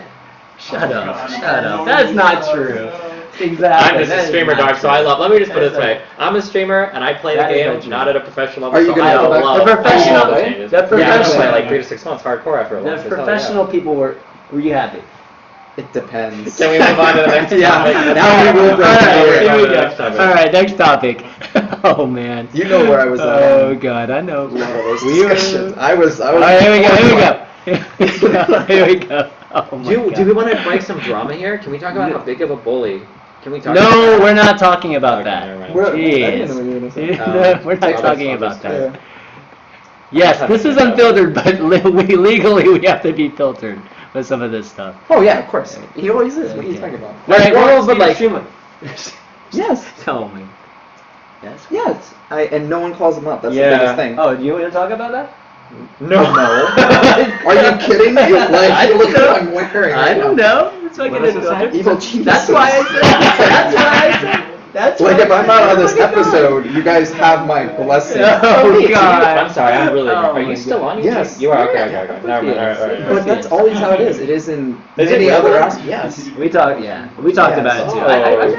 Shut Oh, up. God. Shut up. No, That's no, not no, true. no. Exactly. I'm just that a is streamer, not dog, so I true. love. Let me just put it That's this way: I'm a streamer and I play the That is not game true. not at a professional level. Are you so gonna I go back- love The professional- all the changes. the Yeah, I'm gonna professional- play like 3 to 6 months hardcore after a The launch. Hell yeah. professional people were you happy? It depends. Can we move on to the next Yeah, topic? now we will All go right, forward. here we go. Next topic. All right, next topic. Oh man. You know where I was at. Oh god, I know. A lot of those We were- discussions. I was. All right, here we go. Here we go. Here we go. Oh my Do god. we want to break some drama here? Can we talk about how big of a bully? Can we talk? No, about we're not talking about Okay, that. never mind. We're- I Jeez. didn't know what you were gonna say. We're not I'll talking just- about that. Yeah. Yes, this is unfiltered, but legally we have to be filtered with some of this stuff. Oh yeah, of course. He always is. What are you Okay. talking about? All right, well, but like, Yes. tell me. Yes. Yes. And no one calls him up. That's Yeah. the biggest thing. Oh, do you want to talk about that? No. Are you kidding? You, like, I don't look at know. what I'm wearing. I don't know. It's like What an does it say? unfiltered. Evil geniuses. That's why I said. That's why I said. That's Like why if I'm not on this Look at those. episode, you guys have my blessing. Oh god. I'm sorry. I'm really. Oh Are my you still God. on? Yes. You are. Okay. Okay. Okay. Never mind. All right. All right. All But right. that's always how it is. It is in Is it many other really? aspects. Yes. We talked. Yeah, we talked Yes. about it too.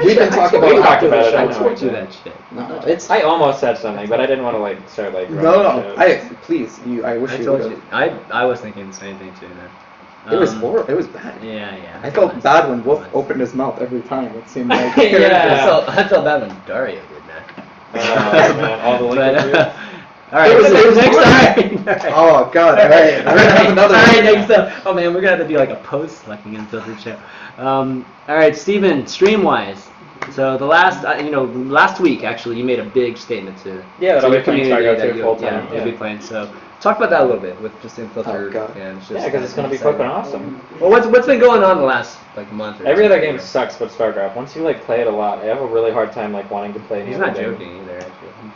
Oh. We've been talking about We talked after about the it, show. I I know. told you that shit. No, it's I almost said something, but I didn't want to like start like. no. running shit. Please, I wish I you told would. you. I was thinking the same thing too. Then. It was horrible. It was bad. Yeah, yeah. I felt bad when Wolf opened his mouth every time. It seemed like Yeah. I felt bad when Dario did that. Man, all the liquid But, all right, It was next great. time. Oh god! All right, we're gonna have another. All right, one. next up. Oh man, we're gonna have to do like a post-selecting Unfiltered show. All right, Steven, stream-wise. So the last, last week actually, you made a big statement to Yeah, that to I'll your be playing community StarCraft that 2 you full-time, you'll be yeah. playing. So talk about that a little bit with just Unfiltered Oh, God. fans. Yeah, because it's gonna be fucking awesome. Well, what's been going on the last like month? Or Every so? other game sucks, but StarCraft. Once you like play it a lot, I have a really hard time like wanting to play. He's any not other game. joking either. Actually,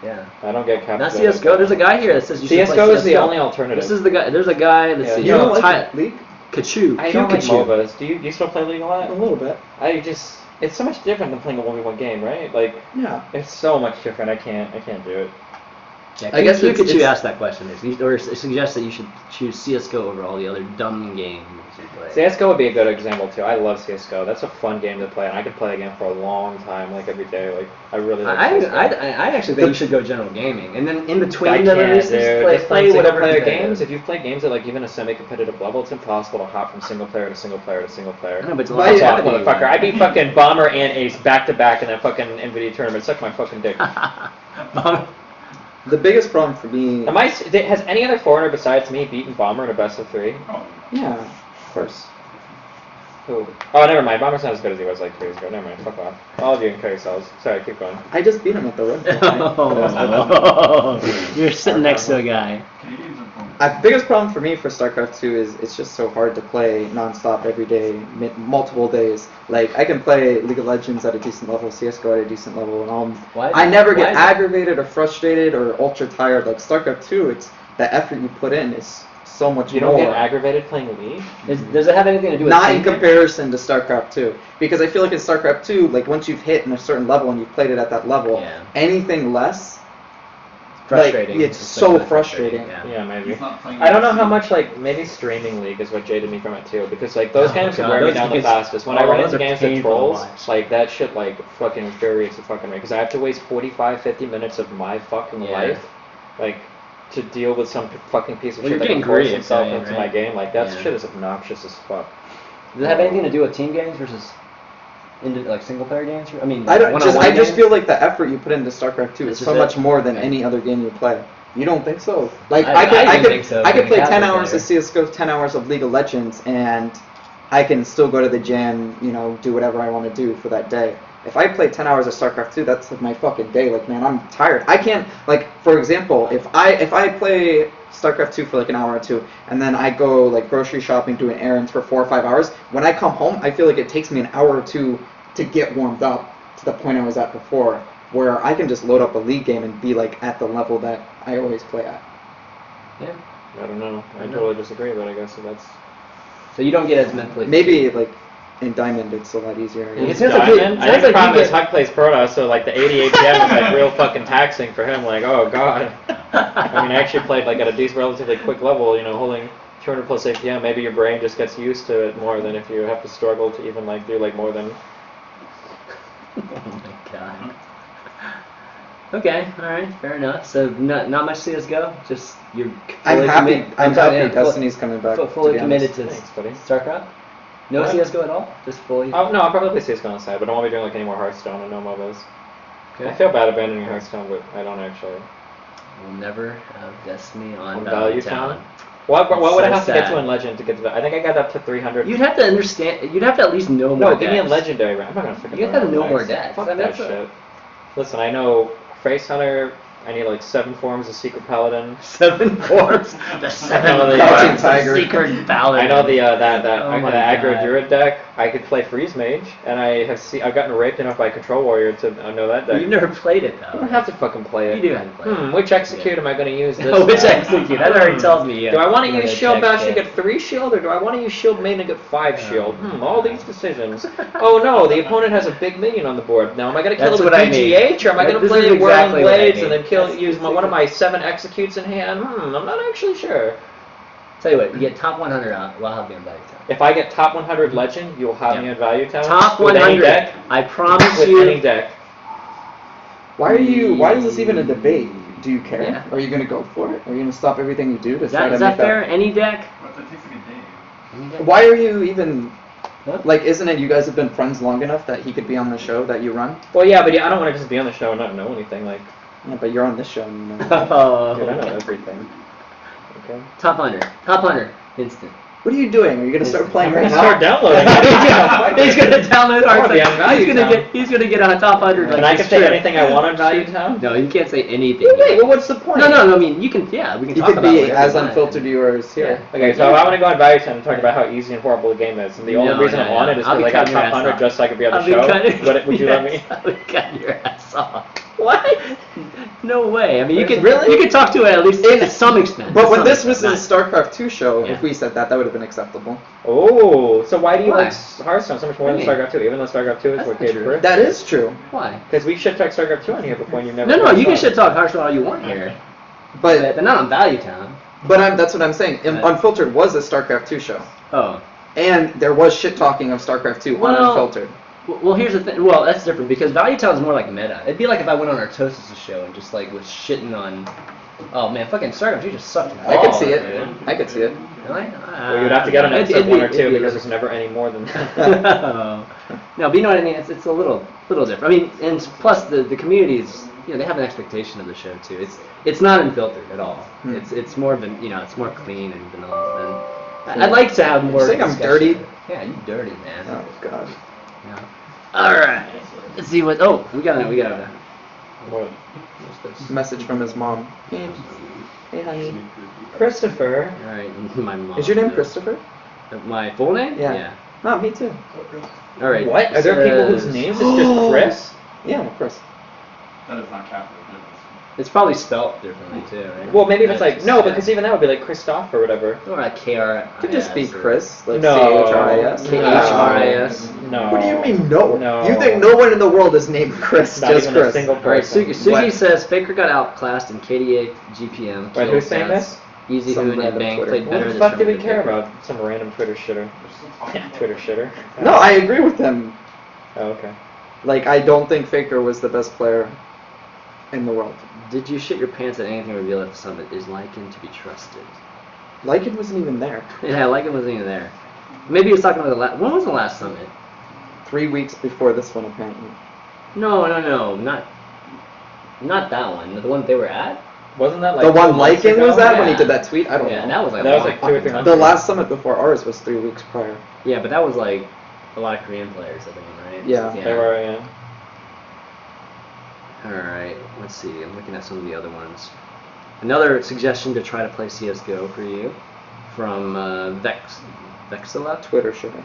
yeah. I don't get Not captivated. CS:GO. There's a guy here that says you should play CS:GO is the CS:GO. only alternative. This is the guy. There's a guy that Yeah. says You don't like League? Kachu. I don't like Kachu. MOBAs. Do you still play League a lot? A little bit. It's so much different than playing a 1v1 game, right? Like, Yeah. it's so much different. I can't do it. Yeah, I guess Kachu it's- asked that question, or suggests that you should choose CS:GO over all the other dumb games you play. CS:GO would be a good example too. I love CS:GO. That's a fun game to play, and I could play again for a long time, like every day. Like I really like CS:GO. I actually think you should go general gaming, and then in between I the can't, releases, dude. play whatever player competitive. games. If you play games at like even a semi-competitive level, it's impossible to hop from single player to single player to single player. I know, but it's a Why lot is of that, Motherfucker, I beat fucking Bomber and Ace back to back in that fucking NVIDIA tournament. Suck my fucking dick. The biggest problem for me. Has any other foreigner besides me beaten Bomber in a best of 3? Oh, Yeah, of course. Who? Oh, never mind. Bomber's not as good as he was like 2 years ago. Never mind. Fuck off. All of you can kill yourselves. Sorry, keep going. I just beat him at the Red Bull. Oh, you're sitting next to a guy. Canadians are fun. The biggest problem for me for StarCraft 2 is it's just so hard to play non-stop every day, multiple days. Like, I can play League of Legends at a decent level, CSGO at a decent level, and I never get aggravated or frustrated or ultra tired. Like, StarCraft 2, it's the effort you put in is so much You more. don't get aggravated playing League? Does it have anything to do with Not in team games? comparison to StarCraft 2. Because I feel like in StarCraft 2, like, once you've hit in a certain level and you've played it at that level, Yeah. anything less, Frustrating. Like, it's Just so really frustrating. Yeah, maybe. He's not playing I don't know how CS. much, like, maybe streaming League is what jaded me from it, too. Because, like, those Oh, games God, would wear me those down the games- fastest. When oh, I run those into are games with painful to trolls, watch. like, that shit, like, fucking infuriates the fucking me. Because I have to waste 45, 50 minutes of my fucking Yeah. life, like, to deal with some fucking piece of Well, shit you're that can getting force greedy, himself right? into my game. Like, that Yeah. shit is obnoxious as fuck. Does it have anything to do with team games versus like single player games? I mean, I don't one-on-one I just games? feel like the effort you put into StarCraft 2 This is is so it? much more than Okay. any other game you play. You don't think so? Like I didn't think so, I could being a play 10 casual hours player. of CS:GO, 10 hours of League of Legends, and I can still go to the gym, do whatever I want to do for that day. If I play 10 hours of StarCraft 2, that's like my fucking day. Like, man, I'm tired. I can't, like, for example, if I play StarCraft 2 for like an hour or two, and then I go like grocery shopping, doing errands for 4 or 5 hours, when I come home, I feel like it takes me an hour or two to get warmed up to the point I was at before, where I can just load up a League game and be like at the level that I always play at. Yeah. I don't know. I know. totally disagree, but I guess that's... So you don't get as mentally. Maybe like in Diamond it's a lot easier. I It guess. sounds like you- Diamond? it I sounds think the like problem you is get- Huck plays Protoss, so like the 80 APM is like real fucking taxing for him. Like, oh god. I mean, I actually played like at a decent, relatively quick level, holding 200 plus APM. Maybe your brain just gets used to it more than if you have to struggle to even like do like more than. Oh my god. Okay, all right, fair enough. So not much CS:GO. Just you're. I'm fully happy. commi- I'm sorry, happy. full- Destiny's coming back. fully to be committed honest. to Thanks, buddy. StarCraft. No What? CS:GO at all. Just fully. Oh no, I'll probably play CS:GO on the side, but I won't be doing like any more Hearthstone and no MOBAs. I Okay. feel bad abandoning Hearthstone, but I don't actually. We'll never have Destiny on On Value Value Town. Town? What would I So have to get sad. to in Legend to get to that? I think I got up to 300. You'd have to understand. You'd have to at least know more. No, give me a decks. legendary round. I'm not gonna freaking You learn gotta all know the more decks. decks. Fuck I mean, that that's a- shit. Listen, I know Face Hunter. I need like 7 forms of Secret Paladin. 7 forms. The I 7 know the, Crouching forms. Tiger. Secret Paladin. I know the that Oh my aggro God. druid deck. I could play Freeze Mage, and I've gotten raped enough by Control Warrior to know that deck. You've never played it I though. don't have to fucking play it. You do have to play it. Which execute am I going to use this Which time? execute? That already tells me. Do I want to you're use gonna Shield check Bash and shit. get 3 shield, or do I want to use Shield Main and get 5 shield? All these decisions. Oh no, the opponent has a big minion on the board. Now am I going to kill That's it with what I mean. BGH, or am I going to This play is it Whirling exactly what I Blades mean. and then That's use one of my 7 executes in hand? I'm not actually sure. Tell you what, you get top 100 out. We'll have you on Value Town. If I get top 100 Legend, you'll have me Yeah. on Value Town. Top with any 100. deck. I promise With you. any deck. Why is this even a debate? Do you care? Yeah. Are you gonna go for it? Are you gonna stop everything you do to Is try that to make fair? Any deck? But that takes like a day. Why are you even... Huh? Like, isn't it you guys have been friends long enough that he could be on the show that you run? Well, yeah, but I don't want to just be on the show and not know anything. Like, Yeah, but you're on this show and you know. dude, I know everything. Okay. Top 100, instant. What are you doing? Are you gonna start playing I'm right gonna now? start downloading. He's gonna download I wanna be on Value Town. He's gonna get on top 100. And I can say anything I want on Value Town? No, you can't say anything. Wait, well, what's the point? No. I mean, you can. Yeah, we can You talk could about be whatever as you want. unfiltered viewers here. Yeah. Okay, so I want to go on Value Town and talk about how easy and horrible the game is, and the only reason I'm on it is I'll because be I got cutting your top ass 100 off. just so I could be on the I'll be show. cutting- Would you let me? I'll be cutting your ass off. What? No way. I mean, you could Really? you could talk to it at least to some extent. But To when some this was a extent, StarCraft 2 show, Yeah. if we said that would have been acceptable. Oh, so why do you Why? like Hearthstone so much more than What do you StarCraft 2, even though StarCraft 2 is That's what not Cade true. first? That is true. Why? Because we shit talk StarCraft 2 on here before and you've never. No, played you can Star. shit talk Hearthstone all you want here, But but not on Value Town. that's what I'm saying. Unfiltered was a StarCraft 2 show. Oh. And there was shit talking of StarCraft 2 on Well- Unfiltered. Well, here's the thing. Well, that's different because Value Town is more like meta. It'd be like if I went on Artosis' show and just like was shitting on. Oh man, fucking StarCraft 2 just sucked. I could balls, see it. dude. I could see it. Really? Well, you'd have to get on episode 1 or 2 because there's never any more than that. No, but you know what I mean. It's a little different. I mean, and plus the community is, you know, they have an expectation of the show too. It's not unfiltered at all. Hmm. It's more of an, you know, it's more clean and vanilla. And I'd like to have more. You think I'm discussion. dirty? Yeah, you dirty man. Oh god. Yeah. All right. Let's see what. Oh, we got What? what's this? Message from his mom. Hey, honey. Christopher. All right, my mom. Is your name Christopher? My full name? Yeah. No, me too. All right. What? Are there people whose says- names is just Chris? Yeah, of course. That is not Catholic. It's probably spelt differently too, right? Well, maybe if it's Yeah, like, no, because even that would be like Christoph or whatever. Or like KR. It could just be Chris, like No. C-H-R-I-S. KHRIS. No. What do you mean no? No. You think no one in the world is named Chris, Not just even a Chris. single All right, person. Suki What? says Faker got outclassed in KDA GPM. Wait, who's saying this? Easy Some Hoon and random Bang Twitter. played What better the this fuck do we tournament. care about? Some random Twitter shitter. Yeah, Twitter shitter. No, I agree with him. Oh, okay. Like, I don't think Faker was the best player in the world. Did you shit your pants at anything revealed at the summit? Is Lycan to be trusted? Lycan wasn't even there. Yeah, Lycan wasn't even there. Maybe he was talking about the last. When was the last summit? 3 weeks before this one, apparently. No, not that one. The one that they were at. Wasn't that like The 2 one months Lycan was ago? at when he Yeah. did that tweet? I don't Yeah, know. that was like That was long like 2 or 3 fucking months The time. last summit before ours was 3 weeks prior. Yeah, but that was like a lot of Korean players, I think, right? Yeah. They were, yeah. Alright, let's see. I'm looking at some of the other ones. Another suggestion to try to play CSGO for you from Vexilla. Twitter shitter.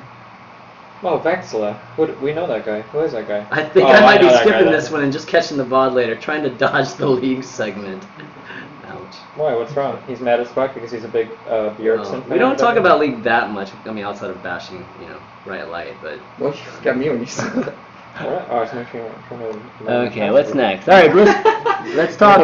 Oh, Vexilla. We know that guy. Who is that guy? I think Oh, I might know be that guy skipping then. this one and just catching the VOD later, trying to dodge the league segment. Ouch. Why? What's wrong? He's mad as fuck because he's a big Bjergsen fan. We don't or talk something? about league that much. I mean, outside of bashing, you know, Riot Light, but. Well, you look at me when you said that. What? Oh, it's actually trying to. Okay, what's next? All right, Bruce. Let's talk.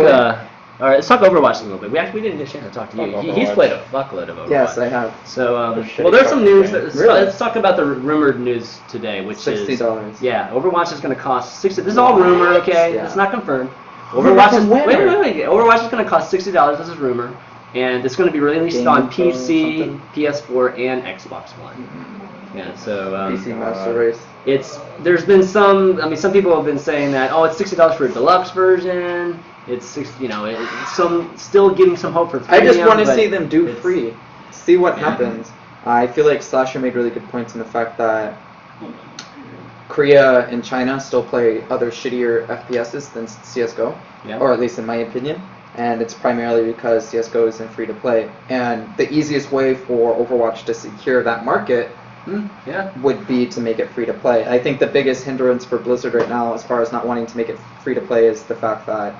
All right, let's talk Overwatch a little bit. We didn't get a chance to talk to you. Fuck He's Overwatch. played a fuckload of Overwatch. Yes, I have. So, They're shitty well, there's some fucking news. games. Let's talk about the rumored news today, which is $60. yeah, Overwatch is going to cost $60. This is all rumor, okay? Yeah. It's not confirmed. Overwatch is From where? wait. Overwatch is going to cost $60. This is rumor, and it's going to be released Game on Info or PC, something? PS4, and Xbox One. Yeah, so PC Master Race. there's been some. I mean, some people have been saying that it's $60 for a deluxe version. It's still giving some hope for. I just premium, want to but see them do it's- free. See what happens. I feel like Slasher made really good points in the fact that Korea and China still play other shittier FPSs than CSGO, Yeah. or at least in my opinion. And it's primarily because CSGO isn't free to play. And the easiest way for Overwatch to secure that market Yeah. would be to make it free to play. I think the biggest hindrance for Blizzard right now, as far as not wanting to make it free to play, is the fact that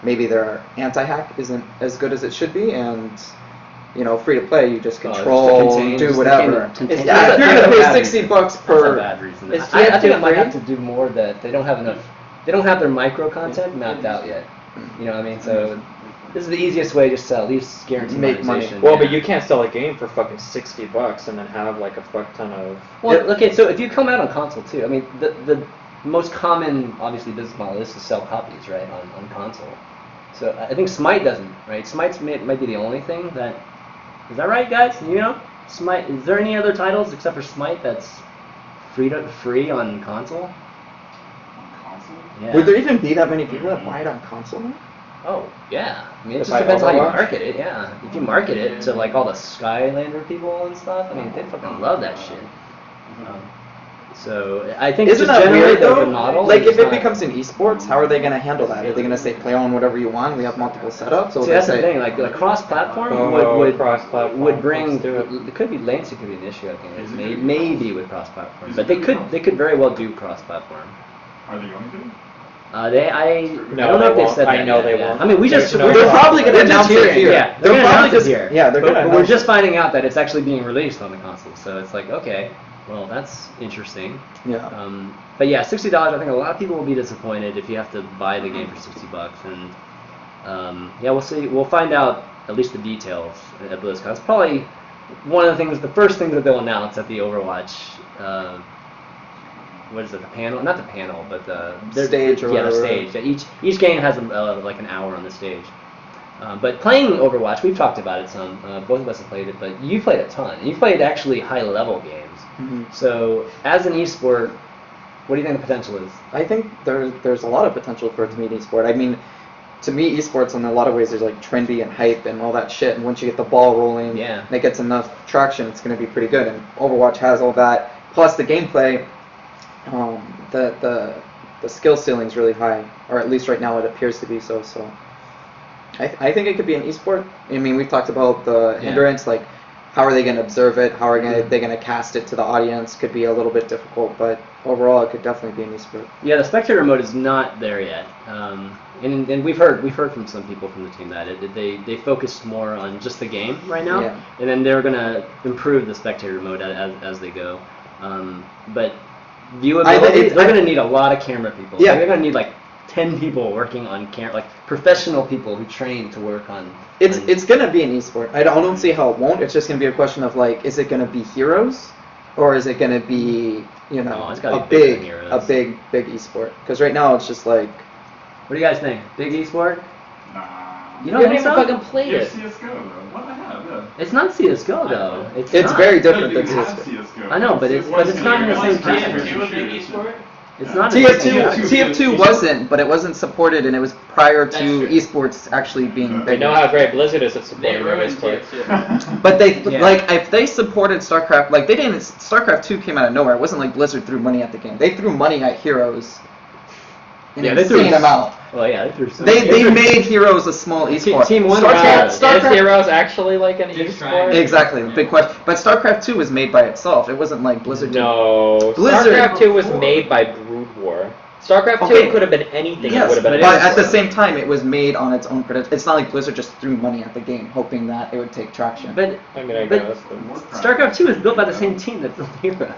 maybe their anti-hack isn't as good as it should be, and free to play, you just control, do whatever. It's Yeah, not- you're that's gonna a pay bad $60 That's a per. bad reason. Is I think TF2 I might free? have to do more that they don't have enough. They don't have their micro content mapped out yet. You know what I mean? So this is the easiest way just to at least guarantee Make money. monetization. Well, yeah. but you can't sell a game for fucking $60 and then have like a fuck ton of. Well, okay, so if you come out on console too, I mean, the most common, obviously, business model is to sell copies, right, on console. So I think Smite doesn't, right? Smite might be the only thing that. Is that right, guys? You know? Smite. Is there any other titles except for Smite that's free on console? On console? Yeah. Would there even be that many people that buy it on console now? Oh, yeah. I mean, it just Besides depends how you Overwatch? market it, yeah. If you market it to, like, all the Skylander people and stuff, I mean, they fucking love that shit. So, I think Isn't just that generally weird though? the model Like, is if it not- becomes an esports, how are they gonna handle that? Are they gonna say play on whatever you want? We have multiple setups. Or See, they that's the say, thing, like, the cross-platform Oh, would cross-platform. would bring, Let's do it. it could be, latency could be an issue, I think, maybe with cross-platform, but they could very well do cross-platform. Are they going to? I No, don't know they if they've won't. said that I know yet, they yeah. won't. I mean, we're They're probably gonna we're just announce it hearing, here. yeah, They're gonna probably announce it just- here. yeah, they're But gonna we're announce just it. finding out that it's actually being released on the console, so it's like, okay, well, that's interesting. yeah. But yeah, $60. I think a lot of people will be disappointed if you have to buy the game for $60, and yeah, we'll see. We'll find out at least the details at BlizzCon. It's probably one of the things, the first thing that they'll announce at the Overwatch. What is it? The panel? Not the panel, but their Stage or yeah, the whatever. stage. Each game has like an hour on the stage. But playing Overwatch, we've talked about it some. Both of us have played it, but you played a ton. You played actually high-level games. Mhm. So, as an esport, what do you think the potential is? I think there's a lot of potential for it to be an esport. I mean, to me, esports in a lot of ways is like trendy and hype and all that shit. And once you get the ball rolling, Yeah. and it gets enough traction, it's going to be pretty good. And Overwatch has all that. Plus the gameplay, the skill ceiling is really high, or at least right now it appears to be so. So, I think it could be an esport. I mean, we've talked about the hindrance, like how are they going to observe it? How are they going to cast it to the audience? Could be a little bit difficult, but overall, it could definitely be an esport. Yeah, the spectator mode is not there yet, and we've heard from some people from the team that they focus more on just the game right now, Yeah. and then they're gonna improve the spectator mode as they go. But viewability, they're gonna need a lot of camera people. Yeah. Like, they're gonna need like 10 people working on camera, like professional people who train to work on. It's gonna be an esport. I don't see how it won't. It's just gonna be a question of like, is it gonna be heroes, or is it gonna be No, it's gotta a be bigger than big Heroes. big esport? Because right now it's just like What do you guys think? Big esport? Nah. You You don't haven't think even so? fucking played Yeah, it. CSGO though. What I have, yeah. It's not CS:GO though. It's it's not. very No, different you than have CS:GO. CSGO. I know, but it's not in the same category. TF2 a big esport? It's not. TF2 wasn't, but it wasn't supported, and it was prior That's to true. esports actually being We big. know how great Blizzard is at They supporting their ruined esports. TF2. But they Yeah. like if they supported StarCraft, like they didn't. StarCraft 2 came out of nowhere. It wasn't like Blizzard threw money at the game. They threw money at Heroes. An Yeah, they threw insane amount. Well, yeah, they threw some. They made Heroes a small esport. Team One StarCraft, was- Is StarCraft Heroes actually like an Just esport? Exactly, big question. But StarCraft 2 was made by itself. It wasn't like Blizzard. did- No. Blizzard- StarCraft 2 was made by Brood War. StarCraft 2 Okay. could have been anything. It Yes, would have but been. it at the is- same time, it was made on its own credit. It's not like Blizzard just threw money at the game, hoping that it would take traction. But I mean, I but guess. StarCraft 2 is built by the same team that built Heroes.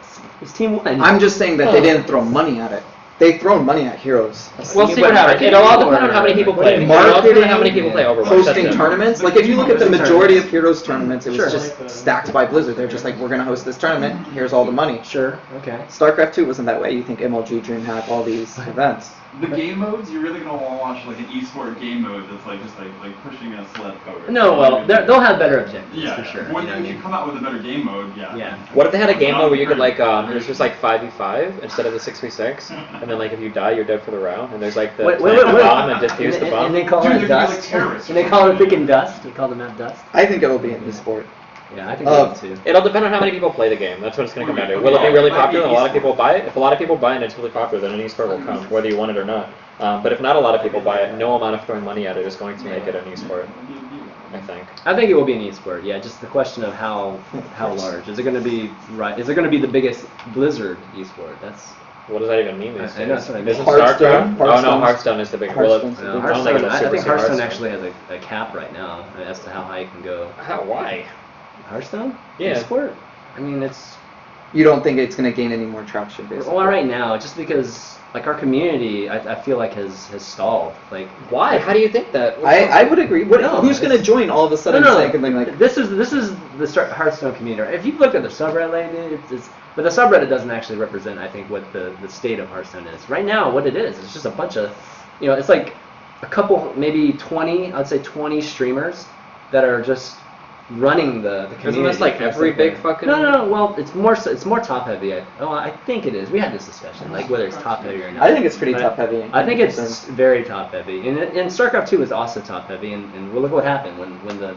It's Team One. I'm just saying that they didn't throw money at it. They thrown money at Heroes. We'll see what happens. It'll all depend on how many people play. It'll all depend on how many people play Overwatch. Hosting That's it. tournaments. Like if you look at the majority of Heroes tournaments, it was Sure. just stacked by Blizzard. They're just like, we're gonna host this tournament. Here's all the money. Sure. Okay. StarCraft 2 wasn't that way. You think MLG, DreamHack, all these events. The game modes, you're really gonna want to watch like an esport game mode that's like just like pushing a sled forward. No, well, they'll have better objectives Yeah, for sure. When you know what I you mean? come out with a better game mode, yeah. Yeah. What if they had a game mode where you could like it was just like 5v5 instead of the 6v6, and then like if you die you're dead for the round, and there's like the plant the bomb and defuse the bomb. And they call Dude, it they're gonna be Dust. like terrorists. And they call it freaking Dust. They call the map Dust. I think it'll be an esport. Yeah, I think they will too. It'll depend on how many people play the game. That's what it's going to come down to. Will it be really popular and a lot of people buy it? If a lot of people buy it and it's really popular, then an esport will come, whether you want it or not. But if not a lot of people buy it, no amount of throwing money at it is going to make it an esport, I think. I think it will be an esport. Yeah, just the question of how large is it going to be? Right? Is it going to be the biggest Blizzard esport? That's What does that even mean these I days? know, that's what I mean. Isn't Hearthstone? StarCraft? Oh no, Hearthstone's- Hearthstone is the big. Well, Hearthstone's the big- I don't think it's a I Super think Star Hearthstone actually has a cap right now as to how high it can go. How? Why? Hearthstone? Yeah. Esport? I mean, it's You don't think it's going to gain any more traction, basically? well right now, just because like our community, I feel like has stalled. Like Why? How do you think that? I would agree. No, Who's going to it's- join all of a sudden no, saying something like, this is the Hearthstone community. If you've looked at the subreddit lately, but the subreddit doesn't actually represent, I think, what the state of Hearthstone is right now. What it is, it's just a bunch of, it's like a couple, maybe 20, I'd say 20 streamers that are just running the community. Isn't this like for every something. big fucking? No. Well, it's more top heavy. I think it is. We had this discussion, like whether it's top heavy or not. I think it's pretty But top heavy. I think it's very top heavy, and StarCraft 2 is also top heavy, and well, look what happened when the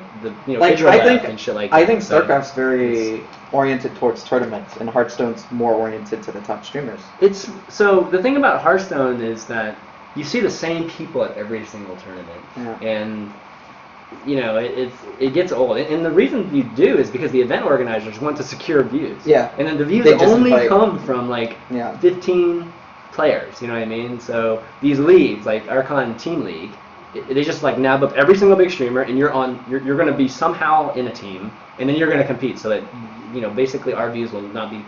Like, Israel I left think and shit like I that. think So StarCraft's very oriented towards tournaments, and Hearthstone's more oriented to the top streamers. It's so the thing about Hearthstone is that you see the same people at every single tournament, Yeah. and it gets old. And the reason you do is because the event organizers want to secure views. Yeah. And then the views They just only invite- come from like Yeah. 15 players. You know what I mean? So these leagues, like Archon Team League, they just like nab up every single big streamer, and you're going to be somehow in a team, and then you're going to compete. So that basically our views will not be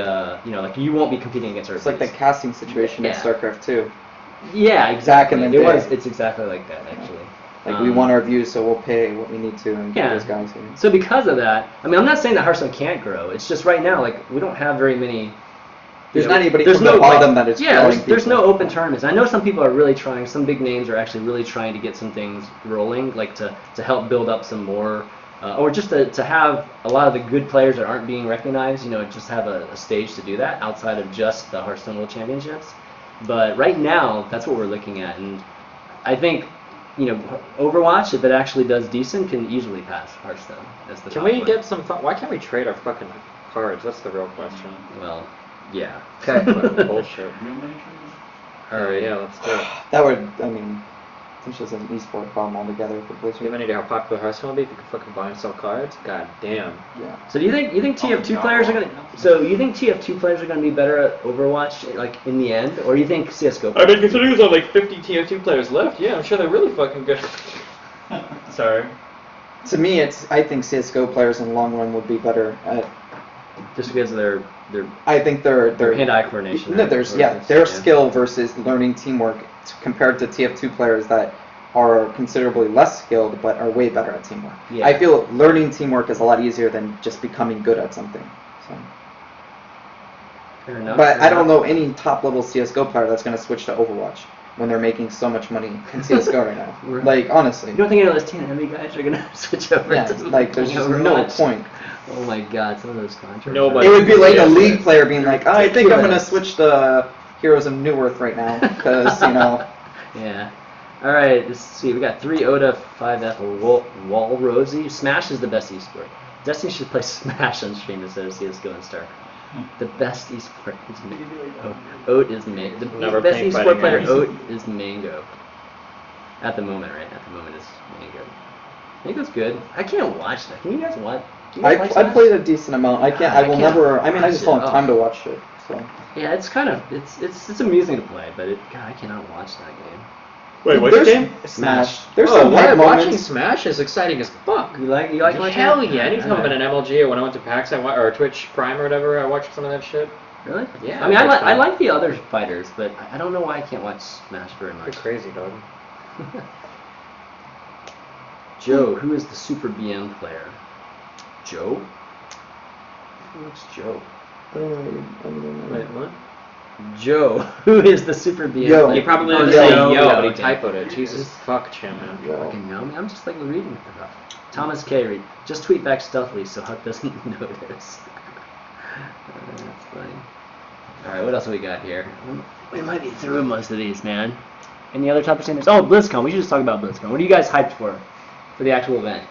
like you won't be competing against our It's like the views. casting situation in Yeah. StarCraft 2. Yeah, exactly. Back in the day. It's exactly like that actually. Like, we want our views, so we'll pay what we need to and get Yeah. those guys in. So because of that, I mean, I'm not saying that Hearthstone can't grow. It's just right now, like, we don't have very many. There's not anybody from the bottom that is Yeah, growing there's no people. open tournaments. I know some people are really trying. Some big names are actually really trying to get some things rolling, like to help build up some more, or just to have a lot of the good players that aren't being recognized. Just have a stage to do that outside of just the Hearthstone World Championships. But right now, that's what we're looking at, and I think. Overwatch, if it actually does decent, can easily pass Hearthstone as the Can top we one. get some? Why can't we trade our fucking cards? That's the real question. Well, yeah. Fucking bullshit. Real money traders? All right, yeah, let's do it. That would, I mean, it's just an eSport problem altogether for Do you have Blizzard. any idea how popular Hearthstone will be if you can fucking buy and sell cards? God damn. Yeah. So do you think TF2 players are gonna? So you think TF2 players are gonna be better at Overwatch, like in the end, or you think CS:GO? I mean, considering there's only like 50 TF2 players left, yeah, I'm sure they're really fucking good. Sorry. To me, I think CS:GO players in the long run would be better at. Just because of their I think their hand-eye coordination. No, right? there's Or it's- their skill versus learning teamwork compared to TF2 players that are considerably less skilled but are way better at teamwork. Yeah. I feel learning teamwork is a lot easier than just becoming good at something. So. Fair enough. But fair I don't enough. know any top-level CS:GO player that's going to switch to Overwatch when they're making so much money in CS:GO right now. Right. Like, honestly. You don't think any of those TNMV guys are gonna switch over Yeah, to like, there's just no Overwatch? point. Oh my God, some of those contracts. Nobody- It would be like Yeah, a league but- player being like, I think I'm going to Ridiculous. switch to Heroes of New Earth right now, because, Yeah. All right. Let's see. We got 3 Oda, 5 F, Wall Rosie. Smash is the best esport. Destiny should play Smash on stream instead of CS:GO and StarCraft. The best esport is Oat is Mango. The Never best playing esport fighting player games. Oat is Mango. At the moment, right? At the moment is Mango. Mango's good. I can't watch that. Can you guys watch? Do you guys like I Smash? played a decent amount. I I will can't never, I mean, I watch just don't it. have time to watch it, so. Yeah, it's kind of it's amusing to play, but God, I cannot watch that game. Wait, which There's- game? Smash. There's Oh, some hype watching moments. Smash is exciting as fuck. You like watching Hell it? yeah! Anytime I'm in an MLG or when I went to PAX, or Twitch Prime or whatever, I watched some of that shit. Really? Yeah, I mean, it's I fun. like the other fighters, but I don't know why I can't watch Smash very You're much. crazy, dog. Joe, who is the Super BM player? Joe? What's Joe? Wait, what? Joe, who is the Super BM Yo. player? You probably Oh, didn't Yo. say Joe, yo, but he okay. typoed it. Jesus fuck, ChanManV. Yo. Fucking know me. I'm just like reading stuff. Thomas Carey, just tweet back stealthily so Huck doesn't notice. That's funny. Alright, what else have we got here? We might be through most of these, man. Any other top percentages? Oh, BlizzCon. We should just talk about BlizzCon. What are you guys hyped for the actual event?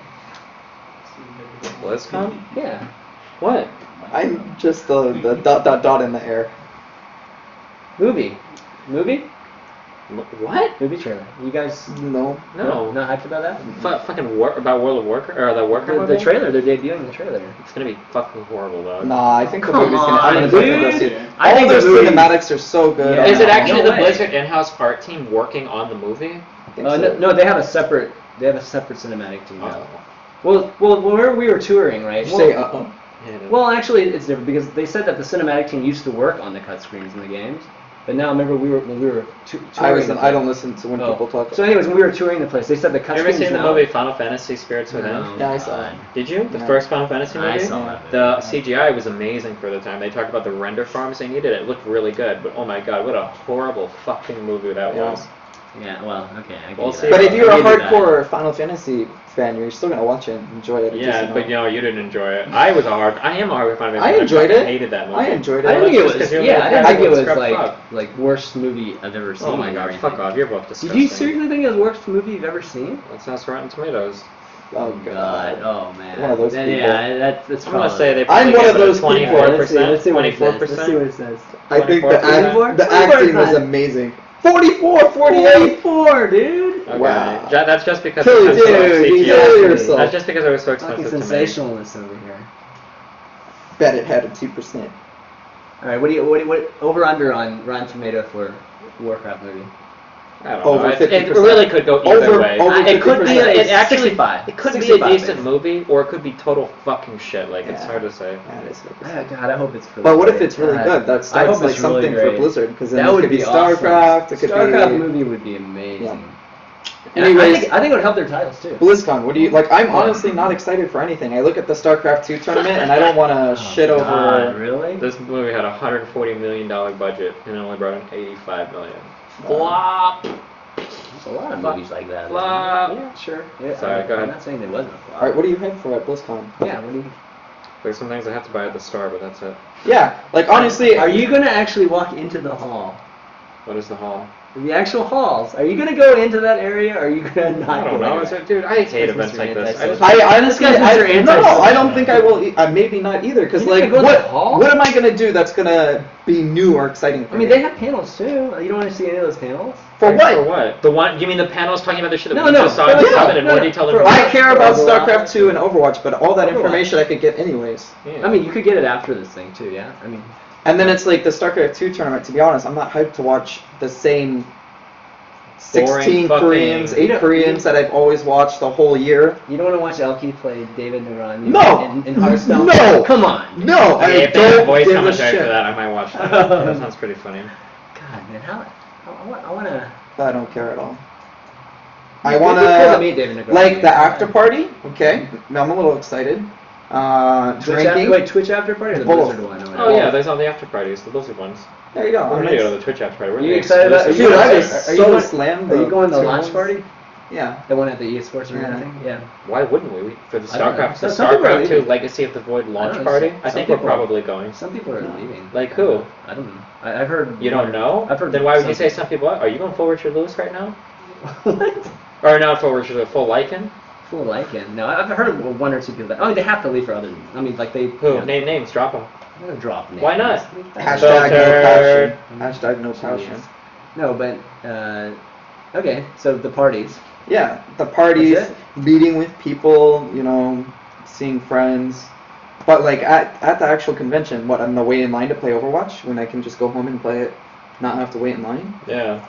BlizzCon? Yeah. What? I'm just the dot in the air. Movie. What? Movie trailer. You guys No. No. not hyped about that? Fucking about World of Warcraft or the Warcraft The movie? trailer. They're debuting the trailer. It's gonna be fucking horrible, dog. Nah, I think the Come movie's gonna. on, I'm gonna definitely go dude. see it. I All think their the movie- cinematics are so good. Yeah. Is it actually No the way. Blizzard in-house art team working on the movie? I think so. No, they have a separate cinematic team now. Oh. Well, where we were touring, right? Did you say Well, Yeah, well, actually, it's different because they said that the cinematic team used to work on the cut screens in the games, but now remember when we were touring. I don't listen to when people talk. So, anyways, when we were touring the place, they said the cut You ever screens seen the now. movie Final Fantasy Spirits Within? No, Yeah, I saw God. it. Did you? The Yeah. first Final Fantasy movie? I saw that. The movie. CGI was amazing for the time. They talked about the render farms they needed. It looked really good, but oh my god, what a horrible fucking movie that Yeah. was. Yeah, well, okay. I We'll get see. But if you're a I give you that. hardcore Final Fantasy fan, you're still gonna watch it and enjoy it. Yeah, but you didn't enjoy it. I am a hardcore fan. I enjoyed it. Hated that movie. I enjoyed it. I didn't think it Just 'cause was. you're Yeah, I like, didn't think it "Everyone's was scrubbed like worst movie I've ever seen. Oh my or god, anything. fuck off! You're both Did disgusting. you seriously think it was the worst movie you've ever seen? Let's ask Rotten Tomatoes. Oh god. Oh man. One of those Then, people. Yeah, that's I'm gonna probably. say they I'm probably one give of it a those people. 24%. Let's see what it says. 24%. Let's see what it says. I think 24%. the 24? acting was 24%. amazing. 44, 48. 44, dude. Okay. Wow. That's just because Kill it was so dude, CGI. kill yourself. That's just because it was so Fucking expensive to make. sensationalist over here. Bet it had a 2%. All right, what over under on Rotten Tomato for Warcraft movie? I don't Over know. It 50%. really could go either Over- way. over It could be. 50%. It actually. 65. It could be a 65, decent maybe. movie, or it could be total fucking shit. Like it's Yeah. hard to say. Yeah, it is Oh, God, I hope it's really But what if great. it's really God. good? That I starts hope like it's really something for great. Blizzard, because then That it would could be awesome. StarCraft. It could StarCraft be. movie would be amazing. Yeah. And Anyways, I think it would help their titles too. BlizzCon. What do you like? I'm honestly not excited for anything. I look at the StarCraft 2 tournament and I don't want to shit over. God, really? This movie had a $140 million budget and it only brought in $85 million. Flop. There's a lot of movies like that. Flop. Yeah, sure. Yeah, Sorry, go ahead. I'm not saying there wasn't a flop. All right, what are you hyped for at BlizzCon? Yeah, what do you? There's some things I have to buy at the store, but that's it. Yeah, like honestly, Are you gonna actually walk into the hall? What is the hall? The actual halls. Are you gonna go into that area, or are you gonna not I don't go know. in? Dude, I hate That's events Mr. like this. Anti-social. I honestly, This guy's Mr. no, Anti-social. I don't think I will. Maybe not either, because You're like, gonna go to the hall? what am I gonna do that's gonna be new or exciting? For I mean, me? they have panels too. You don't want to see any of those panels? For For what? what? The one? You mean the panels talking about the shit that No, we no, just saw for in the the- summit in no, more no, detail? for- than I care about Overwatch. StarCraft 2 and Overwatch, but all that Overwatch. information I could get anyways. Yeah. I mean, you could get it after this thing too. Yeah. I mean, And then it's like the StarCraft 2 tournament. To be honest, I'm not hyped to watch the same 16 fucking- Koreans, 8 You know- Koreans that I've always watched the whole year. you don't want to watch Elkie play David Naran No! in Hearthstone? No! Come on. No, I mean, I if they had don't voice give a commentary shit. for that, I might watch that. That sounds pretty funny. God, man, how? I want to. I don't care at all. I It'd be want cool to to, meet David Naran. like the after party. Okay, I'm a little excited. Drinking. Wait, Twitch after party or the Both. Blizzard one? Or Oh yeah, there's all the after parties, the Blizzard ones. There you go. We're I'm gonna go to nice. the Twitch after party. We're Are you gonna excited about? Dude, I was are you so going- slammed. Are you going to the two launch ones. party? Yeah. The one at the eSports arena Yeah. thing? Yeah. Why wouldn't we? For the I don't know. StarCraft, the Some people are StarCraft 2 leaving. Legacy of the Void launch don't know. party? I Some think we're people are- probably going. Some people are leaving. Like who? I don't know. I've heard. You don't know? I've heard. Then why would you some say some people are? Are you going full Richard Lewis right now? what? Or not full Richard Lewis, full Lycan? Full Lycan. No, I've heard of one or two people that. I mean, they have to leave for other. I mean, like they. Who? You know, Name names, drop them. I'm gonna drop names. Why not? Hashtag Filtered. no passion. Hashtag no passion. No, but okay. So the parties. Yeah, the parties, That's meeting with people, you know, seeing friends. But like at the actual convention, what, I'm gonna wait in line to play Overwatch when I can just go home and play it, not have to wait in line? Yeah.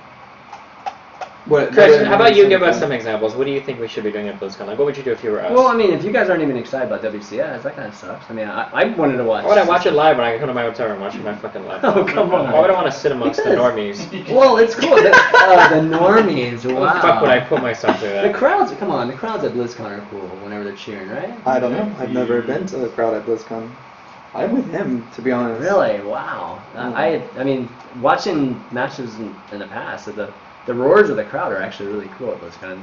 What, Chris, how about you give us some examples? What do you think we should be doing at BlizzCon? Like, what would you do if you were us? Well, I mean, if you guys aren't even excited about WCS, that kind of sucks. I mean, I wanted to watch. Why would I watch it live when I can come to my hotel and watch it on my fucking laptop? Oh, come on. Why would I want to sit amongst the Because- normies? Well, it's cool. The normies. Wow. Why the fuck would I put myself through The that? crowds, come on, the crowds at BlizzCon are cool whenever they're cheering, right? I don't know. I've never been to the crowd at BlizzCon. I'm with him, to be honest. Really? Wow. I mean, watching matches in the past, the roars of the crowd are actually really cool at BlizzCon.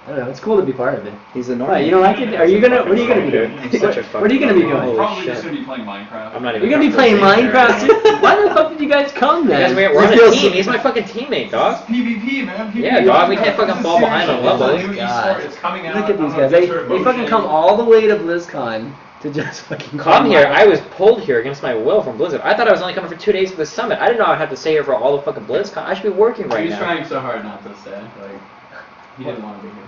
I don't know. It's cool to be part of it. He's a normal. Why, you don't like it? Are you gonna? What are you gonna be doing? He's such a What are you gonna be fucking doing? Probably shit. just gonna be playing Minecraft. I'm not even. You're gonna be playing Minecraft too? Why the fuck did you guys come Because then? we're on We feel a team. so- He's my fucking teammate, dog. PvP, man. PvP. Yeah, dog, we can't fucking This is fall behind serious on shit. level. It's a new God. eSport. It's coming out. Look at these I'm guys. a They picture of fucking Motion. come all the way to BlizzCon to just fucking Come here. I was pulled here against my will from Blizzard. I thought I was only coming for 2 days for the summit. I didn't know I'd have to stay here for all the fucking BlizzCon. I should be working right He was now. trying so hard not to stay. Like, he didn't want to be here.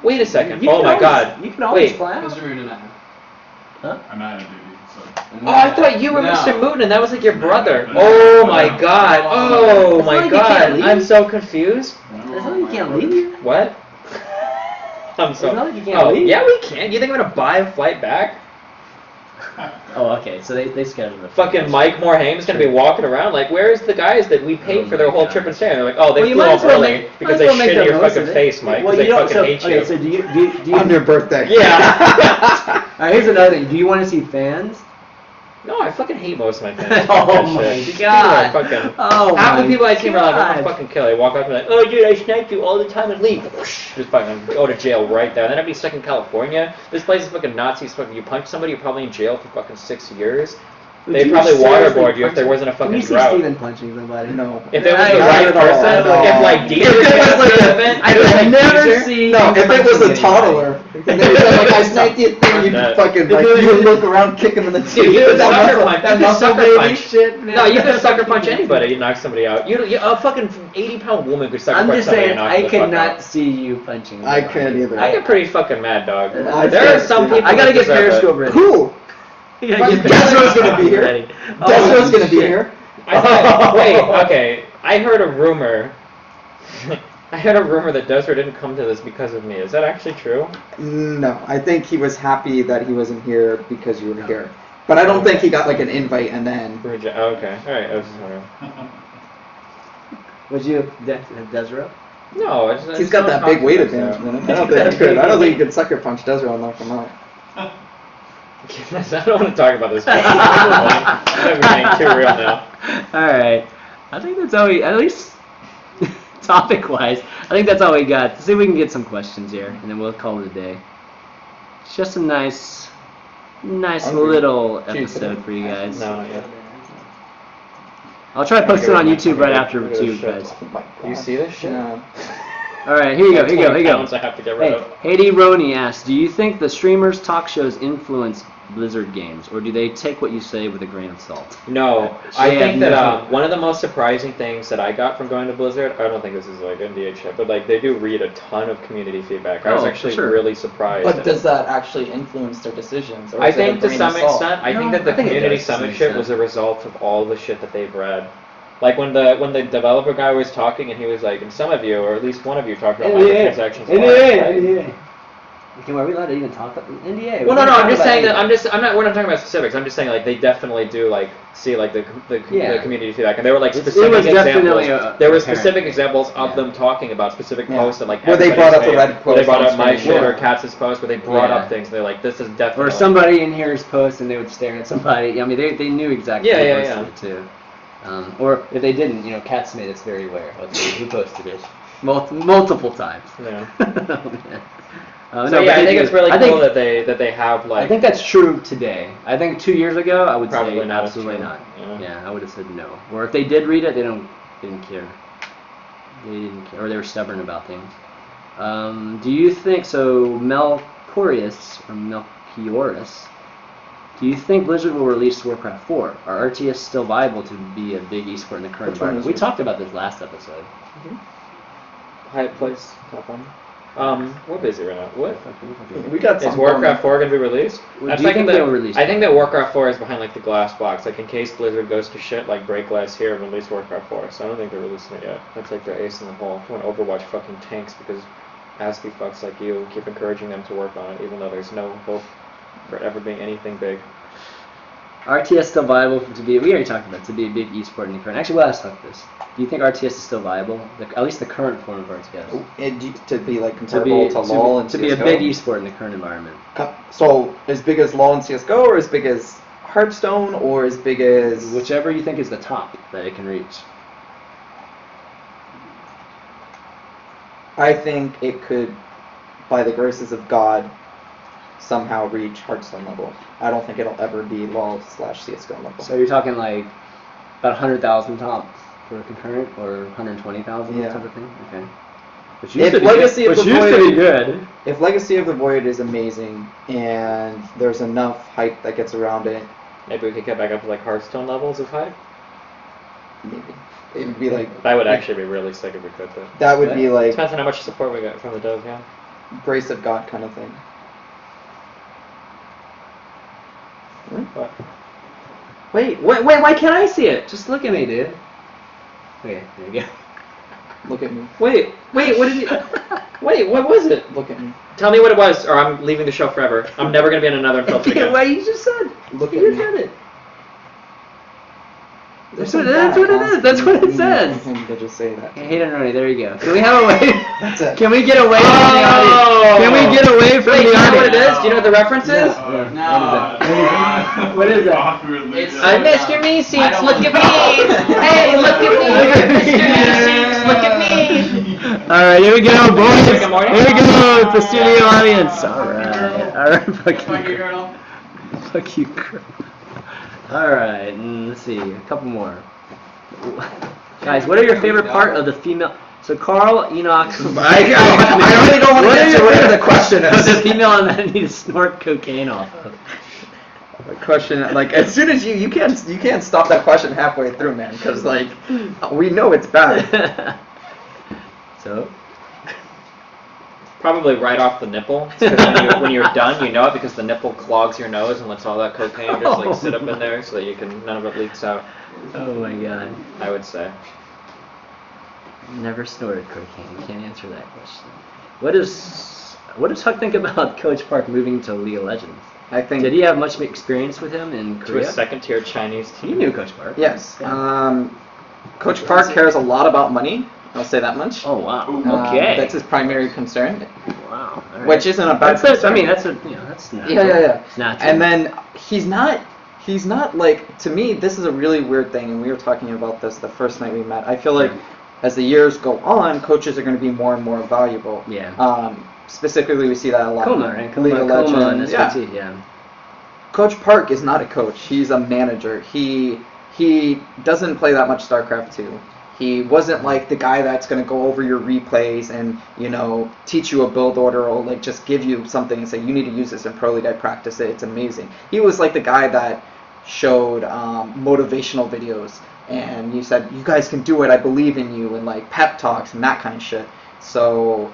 Wait a second. You Oh can my always- god. You can always Wait. clap. Mr. Moon and I. I'm out of duty, so. Oh, I thought you were No. Mr. Moon and that was like your brother. No. Oh my god. Oh It's not my like you can't god. leave. I'm so confused. It's not like you can't leave here. What? I'm so. It's not like you can't Oh, leave. yeah, we can. You think I'm gonna buy a flight back? Oh, okay. So they scheduled it. Fucking Mike Morhame's gonna be walking around like, where's the guys that we paid Oh for their my whole God. trip and stay? And they're like, oh, they Well, you flew might off as well early make- because might they as well make shit in the your most fucking of it. face, Mike. Well, Because they you don't. fucking So, hate okay, you. so do you On your birthday. Yeah. All right, here's another thing. Do you want to see fans? No, I fucking hate most of my fans. Oh my god. Fucking, Oh half my the people I see are like, I'm God. gonna fucking kill you. Walk up and be like, oh dude, I sniped you all the time and leave. Just fucking go to jail right there. And then I'd be stuck in California. This place is fucking Nazis. Fucking, you punch somebody, you're probably in jail for fucking 6 years. They'd probably waterboard you if there wasn't a fucking Can you see drought. Steven punching somebody? No. If it was I the not right at all. person, Not at if all. like Deezer If it was like a- event, I would never see. No, if it was a punching toddler, anybody. and they were like, I sniped you thing, you'd That- fucking, like, you would look around, kick him in the teeth. Dude, you could That sucker muscle- punch. that You could muscle sucker baby punch. shit, man. No, you could sucker punch anybody. You knock somebody out. A fucking 80-pound woman could sucker I'm punch just somebody saying, and knock I the fuck could not out. see you punching. I somebody. can't either. I get pretty fucking mad, dog. I There are can't some do people. that. I gotta that get deserve it. Periscope ready. Cool. Yeah, Fucking get Desro's gonna Periscope be here. ready. Desro's gonna be here. Wait, okay. I heard a rumor. I heard a rumor that Desro didn't come to this because of me. Is that actually true? No, I think he was happy that he wasn't here because you were here. But I don't think he got like an invite and then. Oh, okay. All right. I was just wondering. Would you, Desro? No, He's got that big weight advantage, man. I don't think he could. I don't think he could sucker punch Desro and knock him out. I don't want to talk about this. I'm getting too real now. Alright. I think that's all we, at least topic-wise, I think that's all we got. Let's see if we can get some questions here, and then we'll call it a day. It's just a nice Hungry. little Cheers. episode for you guys. No, not yet. I'll try to post it on YouTube right after Look at too, this shit. guys. You see this shit? Yeah. Alright, here you go, here you go, here you Pounds go. I have to get rid Hey, of. Haiti Roney asks, do you think the streamers' talk shows influence Blizzard games, or do they take what you say with a grain of salt? No, I Yeah, think that no. one of the most surprising things that I got from going to Blizzard, I don't think this is like NDA shit, but like they do read a ton of community feedback. I was Oh, actually sure. really surprised. But does that actually influence their decisions? Or I is it a think to grain of some salt? extent, I think No, that the I think it community does to some summit shit extent. was a result of all the shit that they've read. Like when the developer guy was talking and he was like, and some of you, or at least one of you, talked about microtransactions. NDA. Okay, are we allowed to even talk about NDA? Well, no, I'm just saying that we're not talking about specifics. I'm just saying like they definitely do like see like the Yeah. community feedback, and there were like It specific was definitely examples. There were apparent. specific examples of Yeah. them talking about specific Yeah. posts and like Where they brought up the everybody's red where they quotes brought on up my screen. shit or Yeah. Katz's post, where they brought Yeah. up things. They're like, this is definitely Or somebody in here's post and they would stare at somebody. I mean, they knew exactly Yeah, who yeah, posted it too. Or if they didn't, Katz made us very aware of who posted it multiple times. Yeah. Oh, man. So no, yeah, but I think it's really I cool think- that they have like. I think that's true today. I think 2 years ago, I would Probably say not as absolutely true. not. Yeah. Yeah, I would have said no. Or if they did read it, they didn't care. They didn't care, or they were stubborn about things. Do you think so? Melchorius or Melchioris? Do you think Blizzard will release Warcraft 4? Are RTS still viable to be a big esport in the current Which one environment? is We it? talked about this last episode. High place, top one. We're busy right now. What? We got Is some Warcraft 4 gonna be released? Do I'm you think thinking they'll that- release I it? think that Warcraft 4 is behind like the glass box, like in case Blizzard goes to shit, like break glass here and release Warcraft 4. So I don't think they're releasing it yet. That's like their ace in the hole when Overwatch fucking tanks because ASCII fucks like you keep encouraging them to work on it, even though there's no hope for it ever being anything big. RTS still viable to be? We already talked about it, to be a big esport in the current. Actually, well, let's talk about this. Do you think RTS is still viable? At least the current form of RTS. To be like To comparable be to LoL and to be a CS:GO? big esport in the current environment. So as big as LoL and CS:GO, or as big as Hearthstone, or as big as Whichever you think is the top that it can reach. I think it could, by the graces of God, somehow reach Hearthstone level. I don't think it'll ever be LoL/CS:GO level. So you're talking like about 100,000 top for concurrent, or 120,000 Yeah. type of thing. Okay. Which If Legacy of which the used to be Void- good. If Legacy of the Void is amazing and there's enough hype that gets around it, Maybe we could get back up to like Hearthstone levels of hype. maybe it would be like That would actually be really sick if we could. Though. that would be like Depends on how much support we get from the Dove, yeah. grace of God kind of thing. But Wait, why can't I see it? Just look at me, dude. Okay, there you go. Look at me. wait, what did you? Wait, what was it? Look at me. Tell me what it was, or I'm leaving the show forever. I'm never gonna be on another Unfiltered again. What you just said. Look You at just me. said it. That's what it is. That's what it says. To just say that. Hate and Ronnie, there you go. Can we have a way? That's it. Can we get away from the audience? Can we get away from Wait, the you know what audience? it is? Do you know what the reference is? Yeah. What is that? Awkwardly It's- I done. missed your me seats. I don't Look at me. Hey, look at me. Mr. Me seats. Look at me. All right, here we go, boys. Good morning. Here we go. It's the studio audience. All right. Fuck Fuck you, you, girl. girl. Fuck you, girl. All right, let's see, a couple more. Guys, what are your favorite part of the female? So Carl, Enoch. I really don't want to answer whatever the question The is. female on that I need to snort cocaine off of. The question, like, as soon as you can't stop that question halfway through, man, because like we know it's bad. So. Probably right off the nipple. 'Cause when you're done, you know it because the nipple clogs your nose and lets all that cocaine just like sit up in there so that you can none of it leaks out. Oh my god. I would say. Never snorted cocaine. You can't answer that question. What does Huck think about Coach Park moving to League of Legends? I think. Did he have much experience with him in To a Korea? second-tier Chinese You team. knew Coach Park. Yes. Yeah. Coach Park cares a lot about money. I'll say that much. Oh wow. Um, Okay. That's his primary concern, Wow. All right. which isn't a bad That's I concern. mean, that's that's natural. Yeah. It's natural. And then he's not like, to me, this is a really weird thing, and we were talking about this the first night we met. I feel like as the years go on, coaches are going to be more and more valuable. Yeah. Specifically, we see that a lot. Coma, in right? League of Coma and Legends. SVT, yeah. Coach Park is not a coach. He's a manager. He doesn't play that much StarCraft 2. He wasn't like the guy that's going to go over your replays and, you know, teach you a build order or like just give you something and say, you need to use this in Pro League. I practice it. It's amazing. He was like the guy that showed motivational videos and you said, you guys can do it. I believe in you, and like pep talks and that kind of shit. So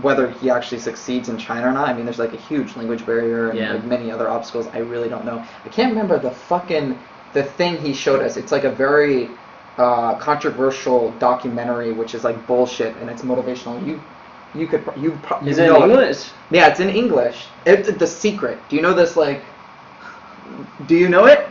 whether he actually succeeds in China or not, I mean, there's like a huge language barrier and like many other obstacles. I really don't know. I can't remember the thing he showed us. It's like a very controversial documentary, which is like bullshit and it's motivational. Is it in English? Yeah, it's in English. The Secret. Do you know this? Like, do you know it?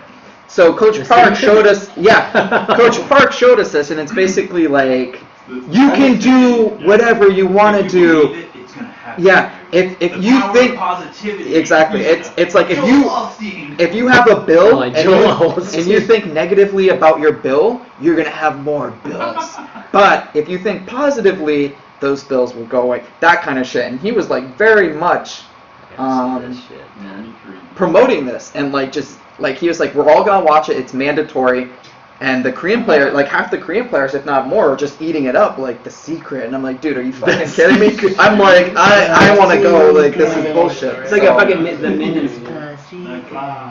So Coach Park showed us. Yeah, Coach Park showed us this, and it's basically like you can do whatever you want to do. It's gonna happen. Yeah, if The you power of think positivity. exactly, it's like Joel Osteen. if you have a bill Like and Joel you think negatively about your bill, you're gonna have more bills. But if you think positively, those bills will go away. That kind of shit. And he was like very much promoting this and like just like he was like, we're all gonna watch it. It's mandatory. And the Korean player, like half the Korean players, if not more, are just eating it up like The Secret. And I'm like, dude, are you fucking kidding me? I'm like, I want to go. Like, this is bullshit. It's like a fucking the Minions.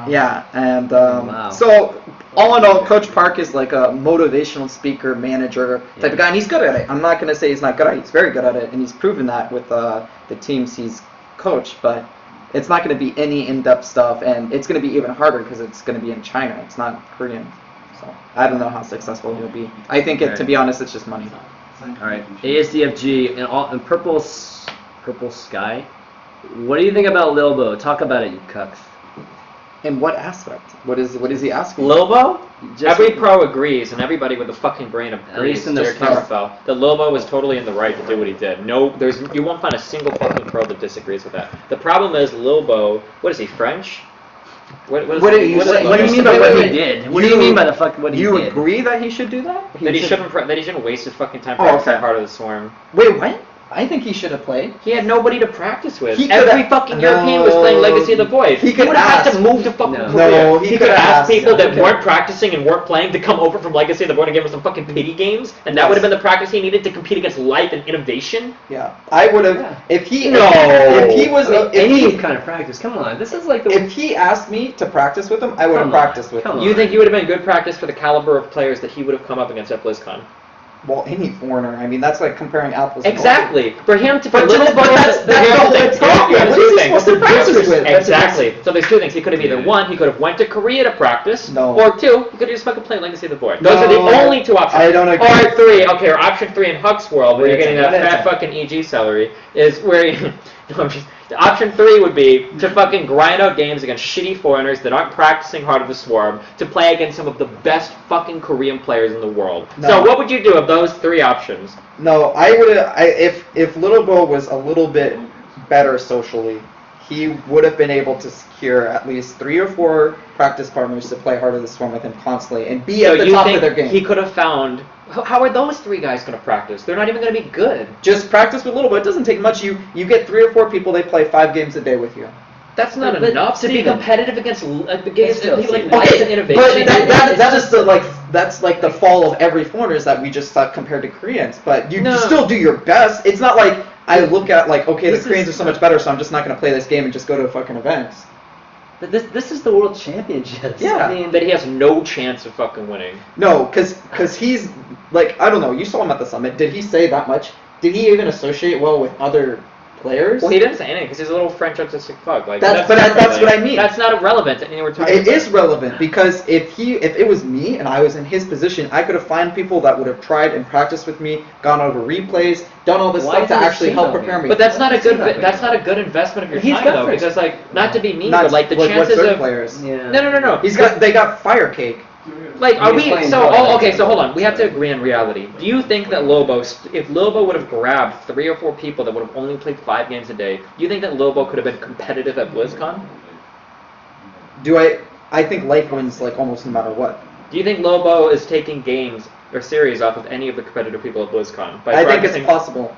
Yeah, and Wow. so all in all, Coach Park is like a motivational speaker, manager type of guy, and he's good at it. I'm not going to say he's not good at it. He's very good at it, and he's proven that with the teams he's coached. But it's not going to be any in-depth stuff, and it's going to be even harder because it's going to be in China. It's not Korean. So I don't know how successful he'll be. I think, to be honest, it's just money. All right, ASDFG and purple sky. What do you think about Lilbo? Talk about it, you cucks. In what aspect? What is he asking? Lilbo? Just- Every pro agrees, and everybody with a fucking brain At agrees, least in the Derek start. Hammerfell, that Lilbo was totally in the right to do what he did. No, you won't find a single fucking pro that disagrees with that. The problem is Lilbo, what is he, French? What do you mean by what he did? What do you mean by the fuck what he You did? agree that he should do that? That he shouldn't waste his fucking time Oh, practicing okay. Heart of the Swarm. Wait, what? I think he should have played. He had nobody to practice with. He Every could've- fucking European was playing Legacy of the Void. He could would have had ask- to move to fucking No. Korea. No, he he could have could've asked asked- people that okay. weren't practicing and weren't playing to come over from Legacy of the Void and give him some fucking pity games, and that would have been the practice he needed to compete against life and innovation. Yeah, I would have. Yeah. If he No. if he was if Any he, kind of practice. Come on, this is like the. if he asked me to practice with him, I would have Come on, practiced with come him. on. You think he would have been good practice for the caliber of players that he would have come up against at BlizzCon? Well, any foreigner. I mean, that's like comparing apples. Exactly. For him to But little that's the whole thing. problem. There's What two is he things. supposed to practice with? Exactly. So there's two things. He could have either one, he could have went to Korea to practice, No. or two, he could have just fucking played Legacy of the Void. Those are the No, only two options. I don't agree. Or three. Okay, or option three in Huck's world, where you're getting that What is fat it? fucking EG salary, is where you. No, I'm just. Option 3 would be to fucking grind out games against shitty foreigners that aren't practicing Heart of the Swarm to play against some of the best fucking Korean players in the world. No. So what would you do of those 3 options? No, I would. If Little Bo was a little bit better socially, he would have been able to secure at least 3 or 4 practice partners to play Heart of the Swarm with him constantly and be at the top of their game. He could have found. How are those 3 guys going to practice? They're not even going to be good. Just practice with Little Bo. It doesn't take much. You get 3 or 4 people. They play 5 games a day with you. That's not But enough to be Steven. competitive against still, like Steven. life and innovation. But that is that's like the fall of every foreigners that we just thought compared to Koreans. But you No. still do your best. It's not like I look at like, okay, This the Koreans is- are so much better, so I'm just not going to play this game and just go to fucking events. But this is the World Championships. Yeah. I mean, That he has no chance of fucking winning. No, because he's like, I don't know. You saw him at the summit. Did he say that much? Did he even associate well with other players? Well, he didn't say anything because he's a little French autistic fuck. Like That's what I mean. That's not irrelevant to anything we're talking It about. is relevant because if it was me and I was in his position, I could have found people that would have tried and practiced with me, gone over replays, done all this Why stuff to does it actually seem help that prepare way? me. But that's not a What's he good. not That's doing? not a good investment of your He's time got though, French. because like not to be mean, Not but like the with chances third of players. yeah. No. They got fire cake. Like, are He's we? playing So, Valorant. okay. So hold on. We have to agree on reality. Do you think that Lobo, if Lobo would have grabbed 3 or 4 people that would have only played 5 games a day, do you think that Lobo could have been competitive at BlizzCon? I think life wins like almost no matter what. Do you think Lobo is taking games or series off of any of the competitive people at BlizzCon? By I think it's practicing- possible.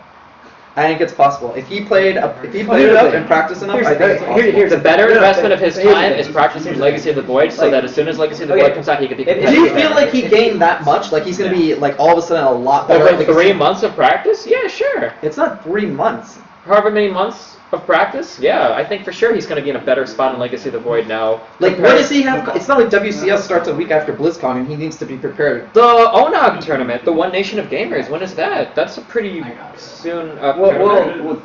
I think it's possible. If he played enough and practiced enough, I think it's possible. Here's The better investment of his here's the time thing. is practicing Legacy of the Void, so Like- that as soon as Legacy of the Okay. Void comes out, he could be Do Do competitive. you feel like he gained that much? Like he's gonna be like all of a sudden a lot better? Over Like, 3 months of practice? Yeah, sure. It's not 3 months. However many months of practice? Yeah, I think for sure he's going to be in a better spot in Legacy of the Void now. Like, compared- what does he have? It's not like WCS starts a week after BlizzCon and he needs to be prepared. The ONOG tournament, the One Nation of Gamers, when is that? That's a pretty soon up tournament.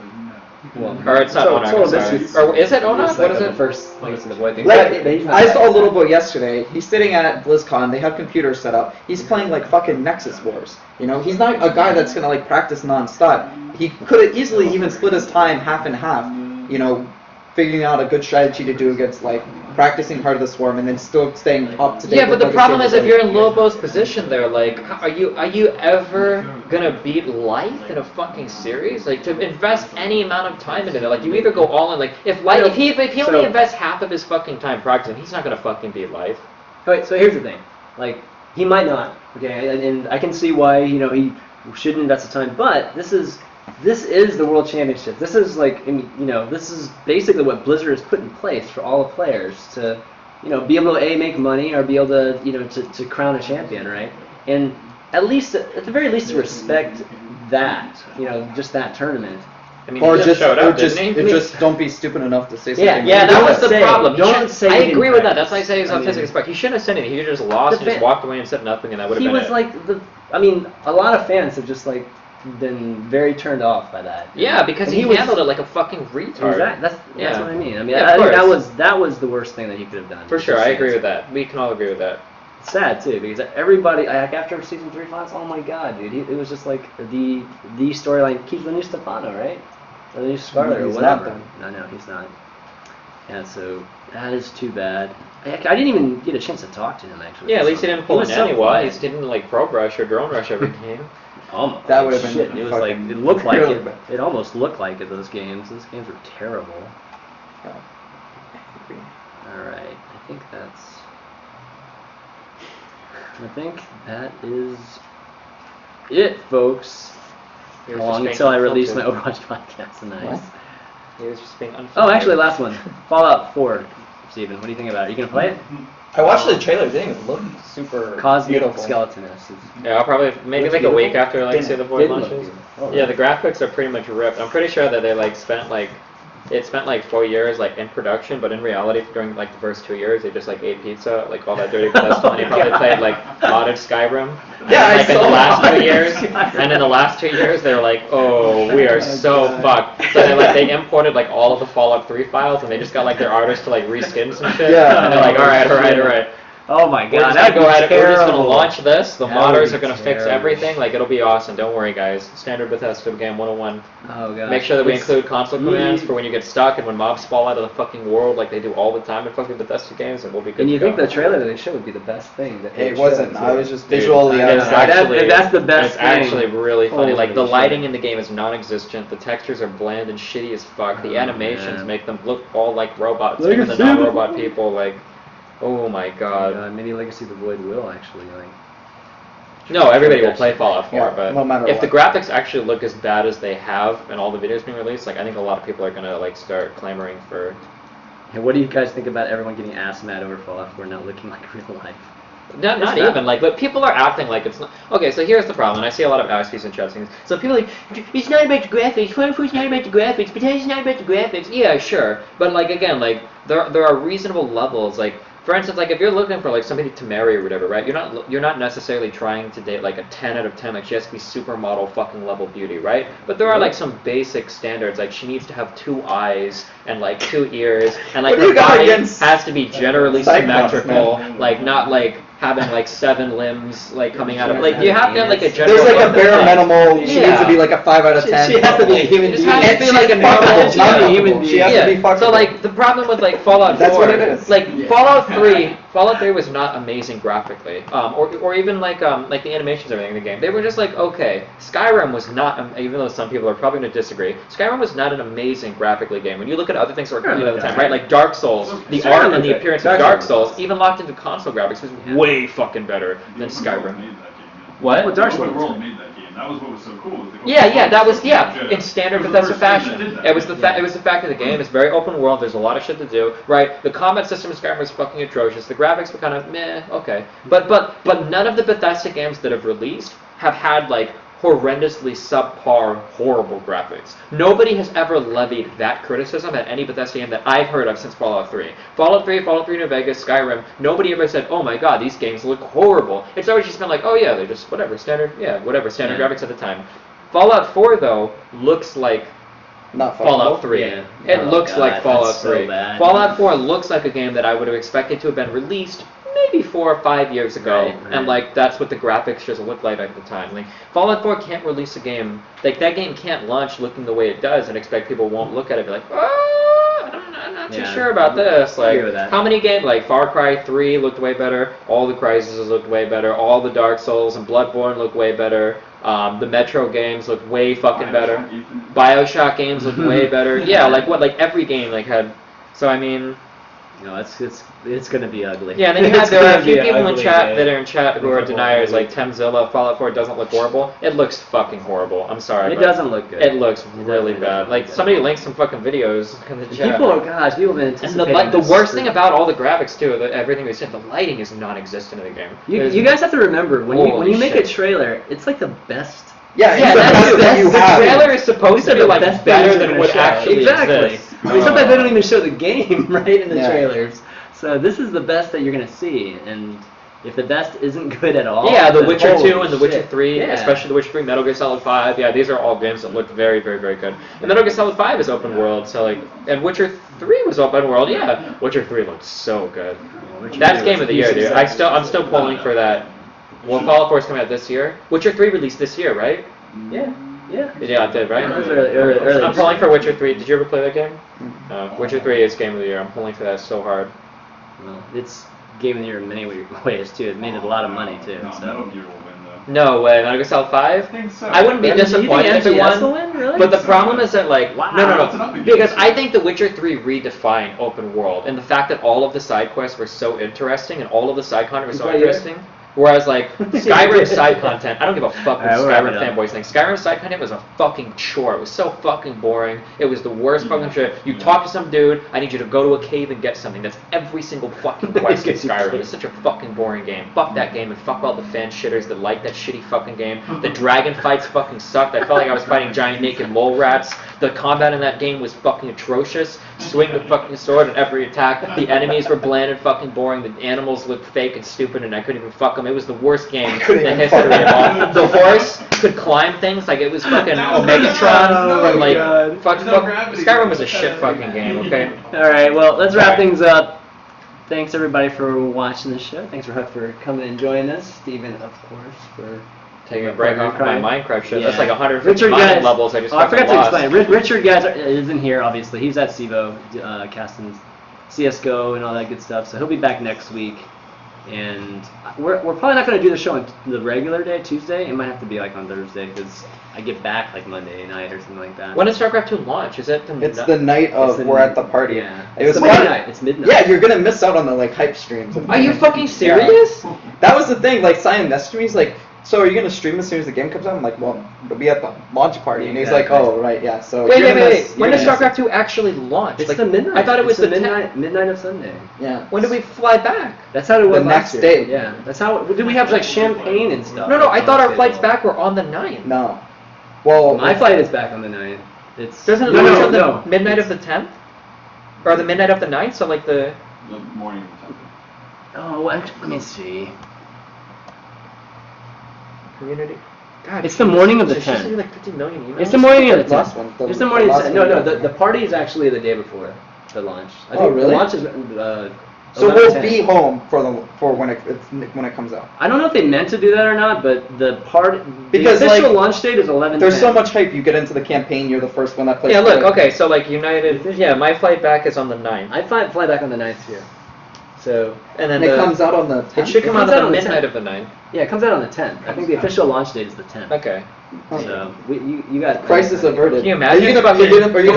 Or it's not ONOG, I'm sorry. Or is it ONOG? What is The it? first Legacy of the Void thing. Like, But he's not I bad. saw a little boy yesterday. He's sitting at BlizzCon. They have computers set up. He's playing like fucking Nexus Wars. You know, he's not a guy that's gonna like practice nonstop. He could have easily even split his time half and half. You know, figuring out a good strategy to do against like practicing Heart of the Swarm and then still staying up to date. Yeah, but with the Legacy problem of is the if Void. you're in Lobo's position there, like, are you ever gonna beat life in a fucking series? Like, to invest any amount of time into it, like, you either go all in, like, if he only invests half of his fucking time practicing, he's not gonna fucking beat life. Wait, so here's the thing. Like, he might not, okay, and I can see why, you know, he shouldn't invest the time, but this is the World Championship. This is like, I mean, you know, this is basically what Blizzard has put in place for all the players to, you know, be able to make money or be able to, you know, to crown a champion, right? And at the very least, to respect that, you know, just that tournament. I mean, Or he just, showed up, or just, didn't he? just don't be stupid enough to say something. Yeah, that Don't was the say- problem. don't say I he didn't agree with that. practice. That's why I say he's I mean- autistic as fuck. He shouldn't have said anything. He just lost and just fan- walked away and said nothing, and that would have He been was it. like I mean, a lot of fans have just like been very turned off by that. Yeah, because And he was- handled it like a fucking retard. Exactly. That's Yeah. what I mean. I mean, Yeah, I of think course. that was the worst thing that he could have done. For It's sure, just I agree sad. with that. We can all agree with that. It's sad too because everybody, like after season 3 finals, oh my god, dude, it was just like the storyline keeps the new Stefano, right? Or the new Scarlet or He's whatever. not, No, he's not. Yeah, so that is too bad. I didn't even get a chance to talk to him actually. Yeah, at least he didn't pull was an so Annie quiet. He didn't like pro brush or drone rush every game. Almost. That would've been shit. It was like fucking it looked like really it. bad. It almost looked like it. Those games. Those games were terrible. All right. I think that is it, folks. He was How long just until I being release my unfiltered. Overwatch podcast tonight? He was just being unfiltered. Oh, actually, last one. Fallout 4. Steven, what do you think about it? Are you gonna play it? I watched the trailer. It didn't look super Cosmic beautiful. Skeletonist. Yeah, I'll probably maybe Looks like a week beautiful? after Legacy of the Void Didn't look launches. beautiful. Oh, Yeah, really? the graphics are pretty much ripped. I'm pretty sure that they like spent 4 years like in production, but in reality during like the first 2 years they just like ate pizza, like all that dirty stuff, and they probably played like modded Skyrim. Yeah, I and, like in saw the last modded 2 years, Skyrim. and in the last 2 years they were like, oh, we are so fucked. So they imported like all of the Fallout 3 files, and they just got like their artists to like reskin some shit. Yeah. And they're like, all right. Oh my We're god, just gonna that'd go be at it. We're just gonna terrible. launch this. The That modders would are be gonna fix terrible. everything. Like it'll be awesome. Don't worry, guys. Standard Bethesda game 101. Oh god. Make sure that we It's- include console you- commands for when you get stuck and when mobs fall out of the fucking world, like they do all the time in fucking Bethesda games, and we'll be good. And you to think go. the trailer that they showed would be the best thing? That they It wasn't. showed, I was just Dude, visually. I it's was like, actually that's the best It's thing. actually really funny. Like the Holy lighting shit. in the game is non-existent. The textures are bland and shitty as fuck. The Oh, animations man. make them look all like robots, Like even a the super- non-robot people. Like, oh my god. maybe Legacy of the Void will actually like. No, everybody will play Fallout 4, Yeah, but no matter if the what. graphics actually look as bad as they have in all the videos being released, like I think a lot of people are gonna like start clamoring for. And what do you guys think about everyone getting ass mad over Fallout 4 not looking like real life? Not It's even not. like, but people are acting like it's not. Okay, so here's the problem, and I see a lot of ASPs and chat things. So people are like, it's not about the graphics. Fallout 4 is not about the graphics. Bethesda's not about the graphics. Yeah, sure, but like again, like there are reasonable levels. Like for instance, like if you're looking for like somebody to marry or whatever, right? You're not necessarily trying to date like a 10 out of 10. Like she has to be supermodel fucking level beauty, right? But there are like some basic standards. Like she needs to have 2 eyes and like 2 ears, and like What do her you got body against has to be generally Cyclops, symmetrical. man? Like not like having like 7 limbs like coming out of like you have to have like a general. There's like a fucking bare thing. minimum. She Yeah. needs to be like a 5 out of 10. She has to be a human It just being. has to be like a She's normal fuckable. She's not a human human being. She has to be Yeah. fuckable. So like the problem with like Fallout 4, That's what it is. like Fallout 3 was not amazing graphically, or even like the animations and everything in the game. They were just like okay. Skyrim was not, even though some people are probably going to disagree. Skyrim was not an amazing graphically game. When you look at other things that were coming out at the time, right? Like Dark Souls, the Skyrim art and looked the good. appearance Dark of Dark Souls. Souls, even locked into console graphics, was way fucking better than Skyrim. What? Well, Dark Open Souls. World made that game. That was what was so cool. was the Yeah, open yeah, world that was was yeah. legit. In standard It was the Bethesda first game that fashion, did that. it was the fact of the game. It's very open world. There's a lot of shit to do. Right, the combat system in Skyrim was fucking atrocious. The graphics were kind of meh. Okay, but none of the Bethesda games that have released have had like horrendously subpar, horrible graphics. Nobody has ever levied that criticism at any Bethesda game that I've heard of since Fallout 3. Fallout 3, Fallout 3 New Vegas, Skyrim, nobody ever said, oh my god, these games look horrible. It's always just been like, oh yeah, they're just whatever, standard graphics at the time. Fallout 4, though, looks like Not Fallout fuckable. 3. Yeah. It Oh, looks God, like Fallout that's so 3. bad. Fallout 4 looks like a game that I would have expected to have been released maybe 4 or 5 years ago, Right. and like that's what the graphics just looked like at the time. Like Fallout 4 can't release a game like that game can't launch looking the way it does and expect people won't look at it and be like, oh, I'm not too Yeah. sure about this. I Like agree with that. how many games like Far Cry 3 looked way better, all the Crysis looked way better, all the Dark Souls and Bloodborne looked way better. The Metro games looked way fucking better. BioShock games look way better. Yeah, like what? Like every game like had. So I mean, No, it's gonna be ugly. yeah. And then you have It's there are a gonna few be people in ugly, chat dude. that are in chat who are Football deniers. ugly. Like Temzilla, Fallout 4 doesn't look horrible. It looks fucking horrible. I'm sorry. It but doesn't look good. It looks really definitely bad. doesn't Like look somebody good. linked some fucking videos in the chat. People have been and anticipating the this worst for- thing about all the graphics too, everything we said, the lighting is non-existent in the game. There's- You guys have to remember when Holy you make a shit. trailer, it's like the best. Yeah, Yeah, it's the that's best the that you The have. trailer is supposed These to are be the like best better things than they're what gonna show. actually Exactly. exists. I mean, sometimes they don't even show the game right in the Yeah. trailers. So this is the best that you're gonna see, and if the best isn't good at all, Yeah, The then Witcher holy 2 and The Witcher shit. 3, Yeah. especially The Witcher 3, Metal Gear Solid 5, yeah, these are all games that look very, very, very good. And Metal Gear Solid 5 is open world, so like, and Witcher 3 was open world, yeah. Witcher 3 looks so good. Witcher That's 3 game was of the year, dude. huge I'm still pulling for that. Well, Fallout 4 is coming out this year. Witcher 3 released this year, right? Yeah, yeah. Yeah, it did, right? Yeah, it was early. I'm pulling for Witcher 3. Did you ever play that game? Witcher 3 is game of the year. I'm pulling for that so hard. Well, it's game of the year in many ways too. It made it a lot of money too. No, So. Metal Gear will win though. No way. Metal Gear Solid 5? I think so. I wouldn't be You think disappointed if it MGS will won. win? Really? But the problem is that, like, Wow. That's enough no, again. because I think The Witcher 3 redefined open world, and the fact that all of the side quests were so interesting and all of the side content was so Right here. interesting. Whereas, like, Skyrim side content, I don't give a fuck what Alright, we'll wrap Skyrim it up. fanboys think. Skyrim side content was a fucking chore. It was so fucking boring. It was the worst fucking shit. You talk to some dude, I need you to go to a cave and get something. That's every single fucking quest in Skyrim. It's such a fucking boring game. Fuck that game and fuck all the fan shitters that like that shitty fucking game. The dragon fights fucking sucked. I felt like I was fighting giant naked mole rats. The combat in that game was fucking atrocious. Swing the fucking sword in every attack. The enemies were bland and fucking boring. The animals looked fake and stupid and I couldn't even fuck them. It was the worst game in couldn't the even history fuck of all. The horse could climb things like it was fucking That was Megatron. Oh and like, God. fuck, There's no gravity. Skyrim was a shit fucking game, okay? All right. Well, let's wrap things up. thanks everybody for watching the show. Thanks for Huck for coming and joining us. Steven, of course, for Taking a break off my Minecraft shit. That's Yeah. like 150 Richard, mining guys, levels. I just I forgot to lost. explain. Richard, guys, isn't here, obviously. He's at CEVO, casting CSGO and all that good stuff. So he'll be back next week. And we're probably not going to do the show on the regular day, Tuesday. It might have to be like on Thursday because I get back like Monday night or something like that. When does StarCraft 2 launch? Is it the It's the night of the- we're at the party. Yeah. It was It's about- midnight. It's midnight. Yeah, you're gonna miss out on the like hype streams. Are you fucking serious? That was the thing. Like Cyan messaged me. He's like, "So are you gonna stream as soon as the game comes out?" I'm like, "Well, it'll be at the launch party." And he's like, Exactly. "Oh, right, yeah." So Wait. you're gonna miss- When you're does gonna miss StarCraft 2 actually launch? It's Like, the midnight. I thought it was It's the midnight of Sunday. it. Yeah. When did we fly back? That's how it was The last next year. day. Yeah, that's how. Did we have like champagne and stuff? No, I thought our Honestly, flights though. back were on the 9th. No. Well, My flight is back on the 9th. It's Doesn't it no, launch no, on the no. midnight of the 10th? Or the midnight of the 9th? So like the... The morning of the Oh, let me see. Community... God, It's the morning of the she sent 10th. me like 50 million emails. It's the morning of the 10th. last one. It's the morning. last No, one. no. The party is actually the day before the launch. I Oh, think really? The launch is. So 11:10. we'll be home for when it comes out. I don't know if they meant to do that or not, but the Because, the official like, launch date is 11. There's so much hype. You get into the campaign. You're the first one that plays. Yeah, look, for it. okay, so like United... Yeah, my flight back is on the 9th. I fly back on the 9th here. So And then And it the... comes out on the 10th. It should come It out comes out on on the the midnight 10th. of the 9th. yeah, it comes out on the 10th. I think the official launch date is the 10th. Okay. So you got Crisis averted. Can you imagine? Are you gonna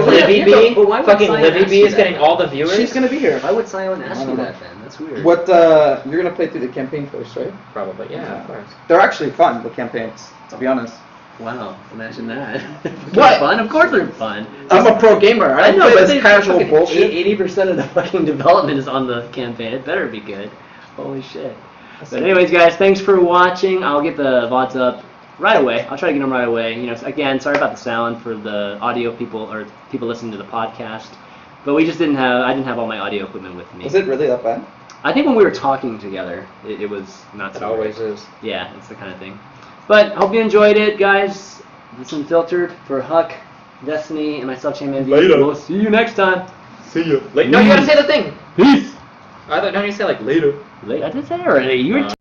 Livy Yeah, B? but why would Fucking Cyan Livy ask B you is that? getting all the viewers? She's gonna be here. Why would Sion ask I you don't know. that then? That's weird. What you're gonna play through the campaign first, right? Probably, yeah, of course. They're actually fun, the campaigns, to be honest. Wow, imagine that. What? They're fun? Of course they're fun. I'm a pro gamer. I don't play this casual bullshit. 80% of the fucking development is on the campaign. It better be good. Holy shit. But anyways, guys, thanks for watching. I'll get the VODs up right away. I'll try to get them right away. You know, again, sorry about the sound for the audio people or people listening to the podcast. But we just didn't have. I didn't have all my audio equipment with me. Is it really that bad? I think when we were talking together, it was not It so. always great. is. Yeah, it's the kind of thing. But hope you enjoyed it, guys. This is Unfiltered for Huck, Destiny, and myself, ChanManV. Later. We'll see you next time. See ya. No, you gotta say the thing! Peace. Don't you say like later? I did say it already. You were.